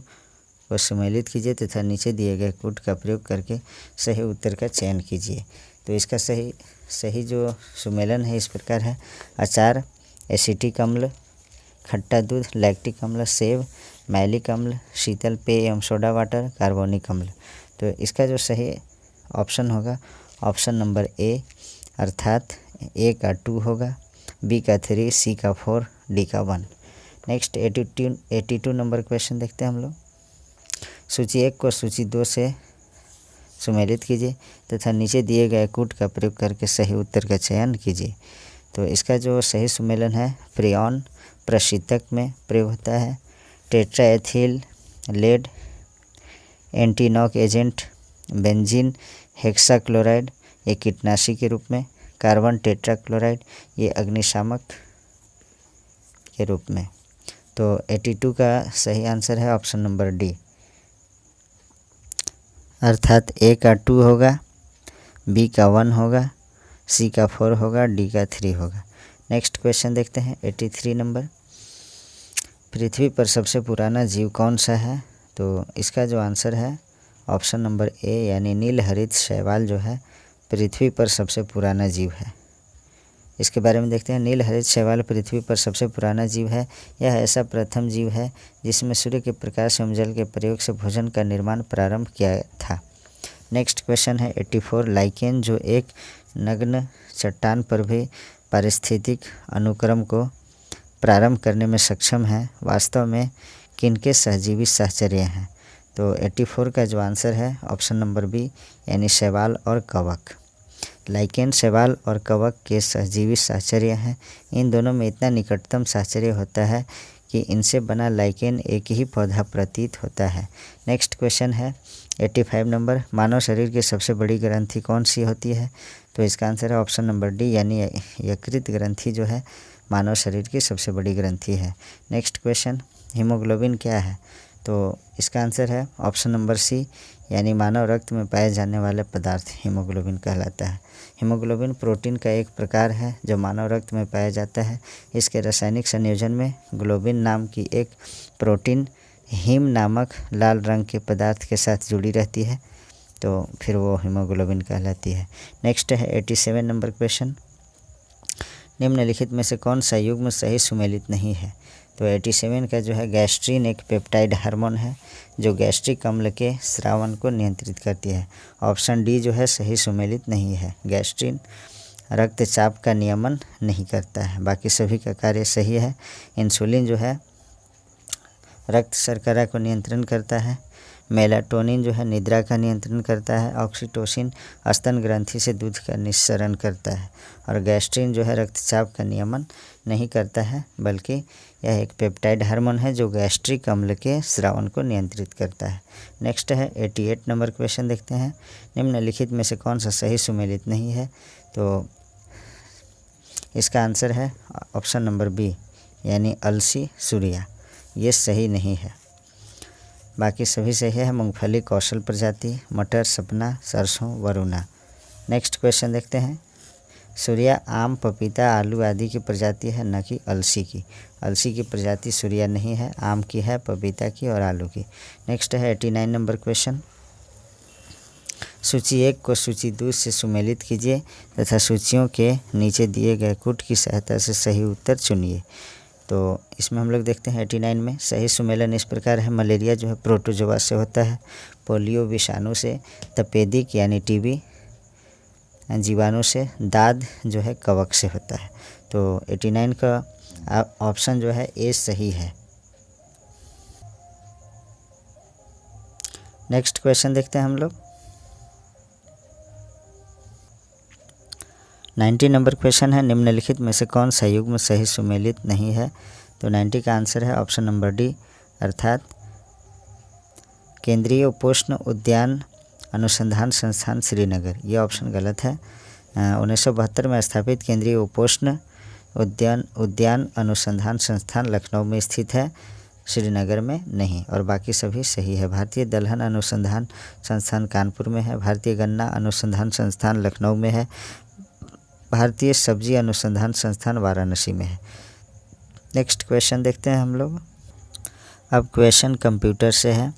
को सम्मिलित कीजिए तथा नीचे दिए गए कूट का प्रयोग करके सही उत्तर का चयन कीजिए। तो इसका सही जो सुमेलन है इस प्रकार है: अचार, एसिटिक अम्ल, खट्टा दूध, लैक्टिक अम्ल, सेब, मैलिक अम्ल, शीतल पेय एवं सोडा वाटर, कार्बोनिक अम्ल। तो इसका जो सही ऑप्शन होगा ऑप्शन नंबर ए अर्थात ए का 2 होगा, बी का 3, सी का 4, डी का 1। नेक्स्ट 82 नंबर क्वेश्चन देखते हैं हम लोग। सूची 1 को सूची 2 से सुमेलित कीजिए तथा नीचे दिए गए कूट का प्रयोग करके सही उत्तर का चयन कीजिए। तो इसका जो सही सुमेलन है फ्रियॉन प्रशीतक में प्रयोग होता है, tetraethyl lead antiknock agent, benzene hexachloride ये कीटनाशी के रूप में, कार्बन टेट्राक्लोराइड ये अग्निशामक के रूप में। तो 82 का सही आंसर है ऑप्शन नंबर डी अर्थात ए का 2 होगा, बी का 1 होगा, सी का 4 होगा, डी का 3 होगा। नेक्स्ट क्वेश्चन देखते हैं 83 नंबर। पृथ्वी पर सबसे पुराना जीव कौन सा है? तो इसका जो आंसर है ऑप्शन नंबर ए यानी नील हरित शैवाल जो है पृथ्वी पर सबसे पुराना जीव है। इसके बारे में देखते हैं। नील हरित शैवाल पृथ्वी पर सबसे पुराना जीव है। यह ऐसा प्रथम जीव है जिसमें सूर्य के प्रकाश एवं जल के प्रयोग से भोजन का निर्माण प्रारंभ किया था। नेक्स्ट क्वेश्चन है 84। लाइकेन जो एक नग्न चट्टान पर भी पारिस्थितिक अनुक्रम को प्रारंभ करने में सक्षम है, वास्तव में किनके सहजीवी साहचर्य हैं? तो 84 का जो आंसर है ऑप्शन नंबर बी यानी शैवाल और कवक। लाइकेन शैवाल और कवक के सहजीवी साहचर्य हैं। इन दोनों में इतना निकटतम साहचर्य होता है कि इनसे बना लाइकेन एक ही पौधा प्रतीत होता है। नेक्स्ट क्वेश्चन है 85 नंबर। मानव शरीर की सबसे बड़ी ग्रंथि कौन सी होती है? तो इसका आंसर है ऑप्शन नंबर डी यानी यकृत ग्रंथि जो है मानव शरीर की सबसे बड़ी ग्रंथि है। नेक्स्ट क्वेश्चन हीमोग्लोबिन क्या है? तो इसका आंसर है ऑप्शन नंबर सी यानी मानव रक्त में पाए जाने वाले पदार्थ हीमोग्लोबिन कहलाता है। हीमोग्लोबिन प्रोटीन का एक प्रकार है जो मानव रक्त में पाया जाता है। इसके रासायनिक संयोजन में ग्लोबिन नाम की एक प्रोटीन हीम नामक लाल रंग के पदार्थ के साथ जुड़ी रहती है, तो फिर वो हीमोग्लोबिन कहलाती है। नेक्स्ट है 87 नंबर क्वेश्चन। निम्नलिखित में से कौन सा युग्म सही सुमेलित नहीं है? तो 87 का जो है गैस्ट्रीन एक पेप्टाइड हार्मोन है जो गैस्ट्रिक अम्ल के स्रावन को नियंत्रित करती है। ऑप्शन डी जो है सही सुमेलित नहीं है। गैस्ट्रीन रक्तचाप का नियमन नहीं करता है, बाकी सभी का कार्य सही है। इंसुलिन जो है रक्त शर्करा को नियंत्रण करता है। मेलाटोनिन जो है निद्रा का नियंत्रण करता है। ऑक्सीटोसिन स्तन ग्रंथि से दूध का निस्सरण करता है। और गैस्ट्रिन जो है रक्तचाप का नियमन नहीं करता है, बल्कि यह एक पेप्टाइड हार्मोन है जो गैस्ट्रिक अम्ल के स्रावन को नियंत्रित करता है। नेक्स्ट है 88 नंबर क्वेश्चन देखते हैं। निम्नलिखित में से कौन सा सही सुमेलित नहीं है? तो इसका आंसर है ऑप्शन नंबर बी यानी अलसी सूर्या, ये सही नहीं है। बाकी सभी सही है। मूंगफली कौशल प्रजाति, मटर सपना, सरसों वरुणा। नेक्स्ट क्वेश्चन देखते हैं। सूर्या आम, पपीता, आलू आदि की प्रजाति है, न कि अलसी की। अलसी की प्रजाति सूर्या नहीं है, आम की है, पपीता की और आलू की। नेक्स्ट है 89 नंबर क्वेश्चन। सूची 1 को सूची 2 से सुमेलित कीजिए तथा सूचियों के नीचे दिए गए कूट की सहायता से सही उत्तर चुनिए। तो इसमें हम लोग देखते हैं 89 में सही सुमेलन इस प्रकार है। मलेरिया जो है प्रोटोजोआ से होता है, पोलियो विषाणु से, तपेदिक यानी टीबी जीवाणु से, दाद जो है कवक से होता है। तो 89 का ऑप्शन जो है ए सही है। नेक्स्ट क्वेश्चन देखते हैं हम लोग। 90 नंबर क्वेश्चन है। निम्नलिखित में से कौन सा युग्म सही सुमेलित नहीं है? तो 90 का आंसर है ऑप्शन नंबर डी अर्थात केंद्रीय उपोष्ण उद्यान अनुसंधान संस्थान श्रीनगर। ये ऑप्शन गलत है। 1972 में स्थापित केंद्रीय उपोष्ण उद्यान अनुसंधान संस्थान लखनऊ में स्थित है, श्रीनगर में नहीं, और बाकी सभी सही है। भारतीय दलहन अनुसंधान संस्थान कानपुर में है। भारतीय गन्ना अनुसंधान संस्थान लखनऊ में है। भारतीय सब्जी अनुसंधान संस्थान वाराणसी में है। नेक्स्ट क्वेश्चन देखते हैं हम लोग। अब क्वेश्चन कंप्यूटर से है।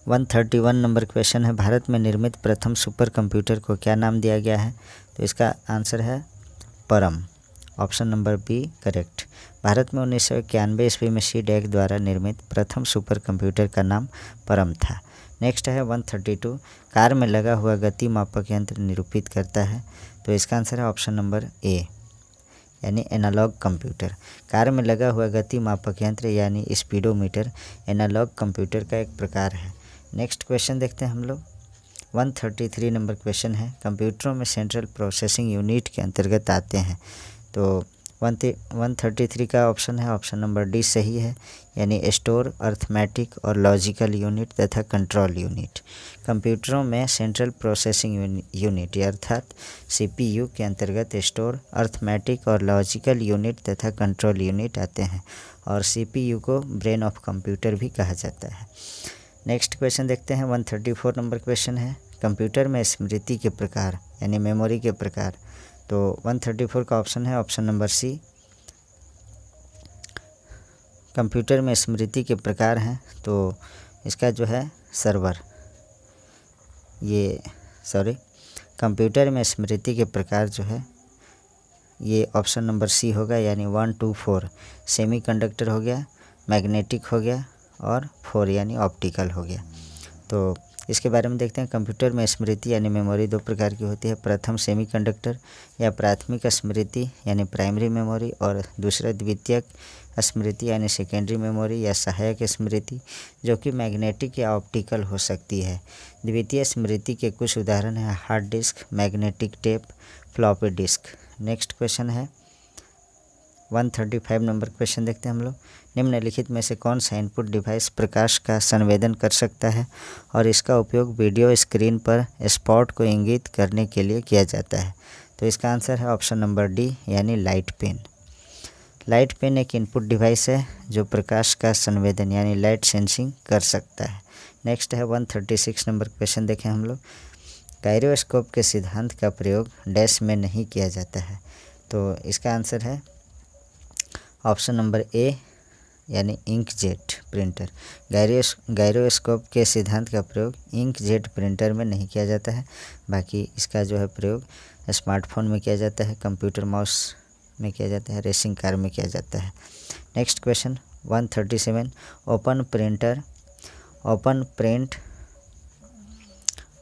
131 नंबर क्वेश्चन है, भारत में निर्मित प्रथम सुपर कंप्यूटर को क्या नाम दिया गया है? तो इसका आंसर है Param, option number B correct. Bharat में 1991 ईस्वी में CDEC द्वारा निर्मित प्रथम सुपर कंप्यूटर का नाम परम था। नेक्स्ट है 132, कार में लगा हुआ गति मापक यंत्र निरूपित करता है? तो इसका आंसर है ऑप्शन नंबर ए, यानी एनालॉग कंप्यूटर। कार में लगा हुआ गति मापक यंत्र यानी स्पीडोमीटर एनालॉग कंप्यूटर का एक प्रकार है। नेक्स्ट क्वेश्चन देखते हैं हम लोग। 133 नंबर क्वेश्चन है, कंप्यूटरों में सेंट्रल प्रोसेसिंग यूनिट के अंतर्गत आते हैं? तो 133 का ऑप्शन है ऑप्शन नंबर डी सही है, यानी स्टोर, अर्थमेटिक और लॉजिकल यूनिट तथा कंट्रोल यूनिट। कंप्यूटरों में सेंट्रल प्रोसेसिंग यूनिट अर्थात CPU के अंतर्गत स्टोर, अर्थमेटिक और लॉजिकल यूनिट तथा कंट्रोल यूनिट आते हैं, और CPU को ब्रेन ऑफ कंप्यूटर भी कहा जाता है। नेक्स्ट क्वेश्चन देखते हैं। 134 नंबर क्वेश्चन है, कंप्यूटर में स्मृति के प्रकार यानी मेमोरी के प्रकार? तो 134 का ऑप्शन है ऑप्शन नंबर सी, कंप्यूटर में स्मृति के प्रकार हैं तो इसका जो है सर्वर, कंप्यूटर में स्मृति के प्रकार जो है ये ऑप्शन नंबर सी होगा, यानी 1, 2, 4 सेमीकंडक्टर हो गया, मैग्नेटिक हो गया और 4 यानी ऑप्टिकल हो गया। तो इसके बारे में देखते हैं। कंप्यूटर में स्मृति यानी मेमोरी दो प्रकार की होती है, प्रथम सेमीकंडक्टर या प्राथमिक स्मृति यानी प्राइमरी मेमोरी, और दूसरा द्वितीयक स्मृति यानी सेकेंडरी मेमोरी या सहायक स्मृति, जो कि मैग्नेटिक या ऑप्टिकल हो सकती है। द्वितीय स्मृति के कुछ उदाहरण हैं hard disk, magnetic tape, floppy disk. Next question है 135 नंबर क्वेश्चन देखते हैं हम लोग। निम्नलिखित में से कौन सा इनपुट डिवाइस प्रकाश का संवेदन कर सकता है और इसका उपयोग वीडियो स्क्रीन पर स्पॉट को इंगित करने के लिए किया जाता है? तो इसका आंसर है ऑप्शन नंबर डी, यानी लाइट पेन। लाइट पेन एक इनपुट डिवाइस है जो प्रकाश का संवेदन यानी लाइट सेंसिंग कर सकता है। नेक्स्ट है 136 नंबर क्वेश्चन देखें हम लोग। गायरोस्कोप के सिद्धांत का प्रयोग डैश में नहीं किया जाता है? तो इसका आंसर है ऑप्शन नंबर ए, यानी इंकजेट प्रिंटर। गायरोस्कोप के सिद्धांत का प्रयोग इंकजेट प्रिंटर में नहीं किया जाता है, बाकी इसका जो है प्रयोग स्मार्टफोन में किया जाता है, कंप्यूटर माउस में किया जाता है, रेसिंग कार में किया जाता है। नेक्स्ट क्वेश्चन 137,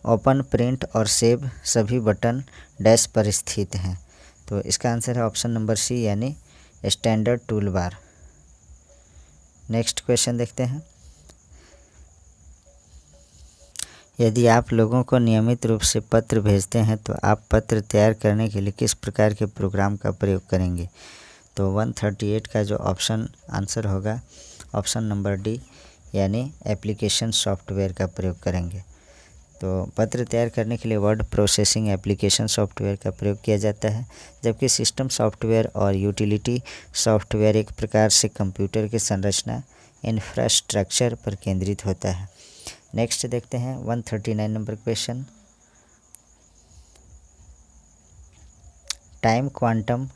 ओपन प्रिंट और सेव सभी बटन डैश पर स्थित हैं? तो इसका आंसर है ऑप्शन नंबर सी, यानी standard tool bar. Next question देखते हैं। यदि आप लोगों को नियमित रूप से पत्र भेजते हैं तो आप पत्र तैयार करने के लिए किस प्रकार के प्रोग्राम का प्रयोग करेंगे? तो 138 का जो ऑप्शन आंसर होगा ऑप्शन नंबर डी, यानी एप्लीकेशन सॉफ्टवेयर का प्रयोग करेंगे। तो पत्र तैयार करने के लिए वर्ड प्रोसेसिंग एप्लीकेशन सॉफ्टवेयर का प्रयोग किया जाता है, जबकि सिस्टम सॉफ्टवेयर और यूटिलिटी सॉफ्टवेयर एक प्रकार से कंप्यूटर की संरचना इंफ्रास्ट्रक्चर पर केंद्रित होता है। नेक्स्ट देखते हैं 139 नंबर क्वेश्चन। टाइम क्वांटम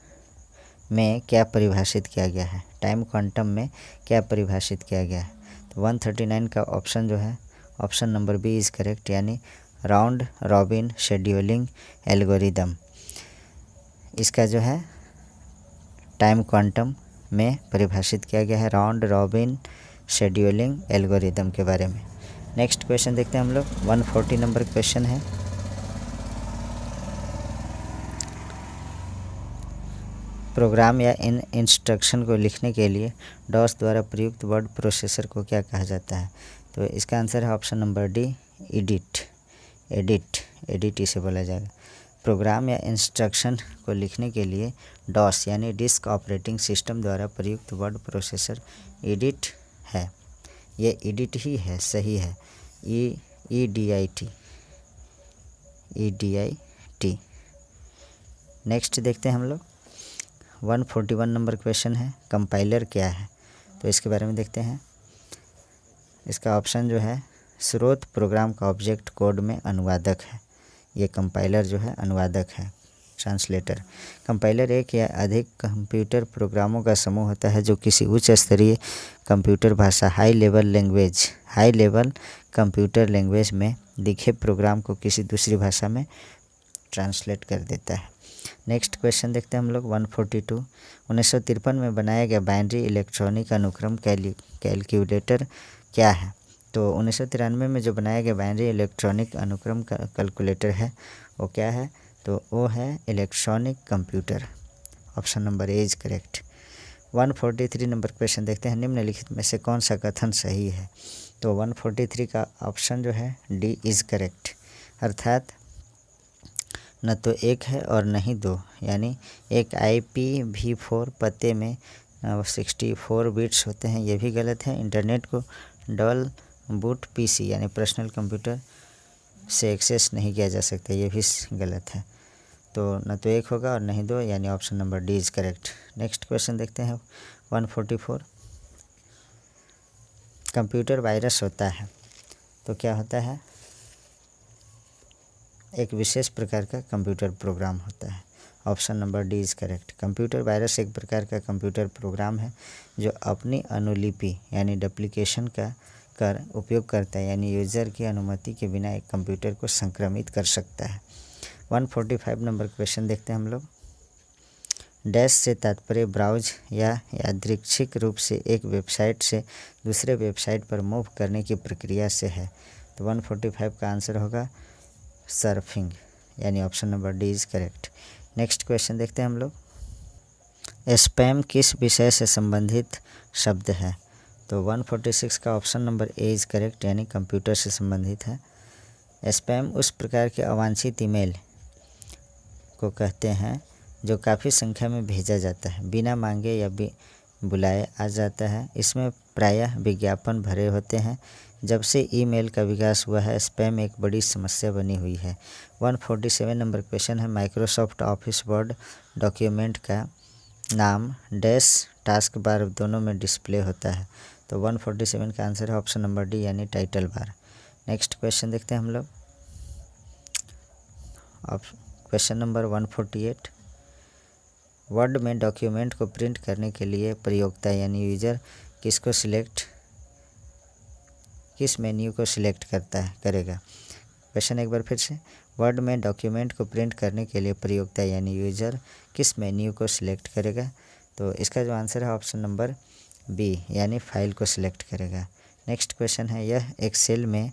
में क्या परिभाषित किया गया है? टाइम क्वांटम में क्या परिभाषित किया गया है? तो 139 का ऑप्शन जो है option number B is correct, यानी राउंड रॉबिन शेड्यूलिंग एल्गोरिदम। इसका जो है टाइम क्वांटम में परिभाषित किया गया है राउंड रॉबिन शेड्यूलिंग एल्गोरिदम के बारे में। नेक्स्ट क्वेश्चन देखते हैं हम लोग। 140 नंबर क्वेश्चन है। प्रोग्राम या इन इंस्ट्रक्शन को लिखने के लिए डॉस द्वारा प्रयुक्त वर्ड प्रोसेसर को क्या कहा जाता है? तो इसका आंसर है ऑप्शन नंबर डी, एडिट इसे बोला जाएगा। प्रोग्राम या इंस्ट्रक्शन को लिखने के लिए डॉस यानी डिस्क ऑपरेटिंग सिस्टम द्वारा प्रयुक्त वर्ड प्रोसेसर एडिट है। ये एडिट ही है, सही है, EDIT। नेक्स्ट देखते हैं हम लोग 141 नंबर क्वेश्चन है, कंपाइलर क्या है? तो इसके बारे में देखते हैं। इसका ऑप्शन जो है स्रोत प्रोग्राम का ऑब्जेक्ट कोड में अनुवादक है। ये कंपाइलर जो है अनुवादक है, ट्रांसलेटर। कंपाइलर एक या अधिक कंप्यूटर प्रोग्रामों का समूह होता है जो किसी उच्च स्तरीय कंप्यूटर भाषा हाई लेवल कंप्यूटर लैंग्वेज में लिखे प्रोग्राम को किसी दूसरी भाषा में ट्रांसलेट कर देता है। नेक्स्ट क्वेश्चन देखते हैं हम लोग 142। 1953 में बनाया गया बाइनरी इलेक्ट्रॉनिक अनुक्रम कैलकुलेटर क्या है? तो 1993 में जो बनाया गया बाइनरी इलेक्ट्रॉनिक अनुक्रम कैलकुलेटर है वो क्या है? तो वो है electronic computer. Option number A is correct. 143 number question देखते हैं, निम्नलिखित में से कौन सा कथन सही है? तो 143 का ऑप्शन जो है डी इज करेक्ट, अर्थात न तो एक है और न ही दो, यानी एक IPv4 पते में 64 बिट्स होते हैं, ये भी गलत है। इंटरनेट को डबल बूट PC यानी पर्सनल कंप्यूटर से एक्सेस नहीं किया जा सकता, ये भी गलत है। तो न तो एक होगा और न ही दो, यानी option number D is correct. Next question देखते हैं 144। कंप्यूटर वायरस होता है तो क्या होता है? एक विशेष प्रकार का कंप्यूटर प्रोग्राम होता है। Option number D is correct. Computer virus एक प्रकार का कंप्यूटर प्रोग्राम है जो अपनी अनुलिपि यानी डुप्लीकेशन का कर उपयोग करता है, यानी यूज़र की अनुमति के बिना एक कंप्यूटर को संक्रमित कर सकता है। 145 नंबर क्वेश्चन देखते हैं हम लोग। डैश से तात्पर्य ब्राउज या यादृच्छिक रूप से एक वेबसाइट से दूसरे वेबसाइट पर मूव करने की प्रक्रिया से है। तो 145 का आंसर होगा सर्फिंग, यानी option number D is correct. Next question देखते हैं हम लोग। स्पैम किस विषय से संबंधित शब्द है? तो 146 का option number A is correct, यानी कंप्यूटर से संबंधित है। स्पैम उस प्रकार के अवांछित ईमेल को कहते हैं जो काफ़ी संख्या में भेजा जाता है, बिना मांगे या बुलाए आ जाता है। इसमें प्रायः विज्ञापन भरे होते हैं। जब से ईमेल का विकास हुआ है, स्पैम एक बड़ी समस्या बनी हुई है। 147 नंबर क्वेश्चन है, माइक्रोसॉफ्ट ऑफिस वर्ड डॉक्यूमेंट का नाम डैश टास्क बार दोनों में डिस्प्ले होता है। तो 147 का आंसर है ऑप्शन नंबर डी, यानी टाइटल बार। नेक्स्ट क्वेश्चन देखते हैं हम लोग। Question number 148। वर्ड में डॉक्यूमेंट को प्रिंट करने के लिए प्रयोक्ता यानी यूज़र किस मेन्यू को सिलेक्ट करेगा? क्वेश्चन एक बार फिर से, वर्ड में डॉक्यूमेंट को प्रिंट करने के लिए प्रयोक्ता यानी यूज़र किस मेन्यू को सिलेक्ट करेगा? तो इसका जो आंसर है ऑप्शन नंबर बी, यानी फाइल को सिलेक्ट करेगा। नेक्स्ट क्वेश्चन है, यह एक्सेल में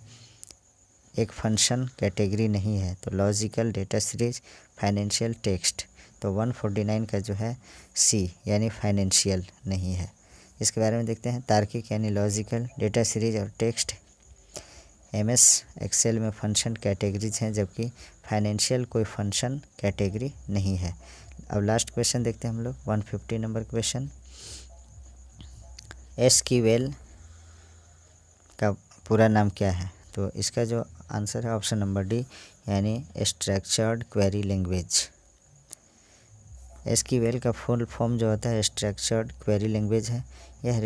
एक फंक्शन कैटेगरी नहीं है, तो logical, data series, financial, text. तो 149 का जो है सी, यानी फाइनेंशियल नहीं है। इसके बारे में देखते हैं। तार्किक यानी लॉजिकल, डेटा सीरीज और टेक्स्ट MS एक्सेल में फंक्शन कैटेगरीज हैं, जबकि फाइनेंशियल कोई फंक्शन कैटेगरी नहीं है। अब लास्ट क्वेश्चन देखते हैं हम लोग 150 नंबर क्वेश्चन। SQL का पूरा नाम क्या है? तो इसका जो आंसर है ऑप्शन नंबर डी, यानी स्ट्रक्चर्ड क्वेरी लैंग्वेज। SQL का फुल फॉर्म जो होता है स्ट्रक्चर्ड क्वेरी लैंग्वेज है। यह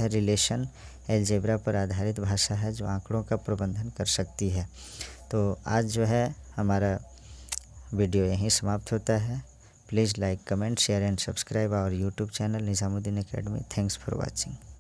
रिलेशन अलजेब्रा पर आधारित भाषा है जो आंकड़ों का प्रबंधन कर सकती है। तो आज जो है हमारा वीडियो यहीं समाप्त होता है। Please like, comment, share and subscribe our YouTube channel Nizamuddin academy. Thanks for watching.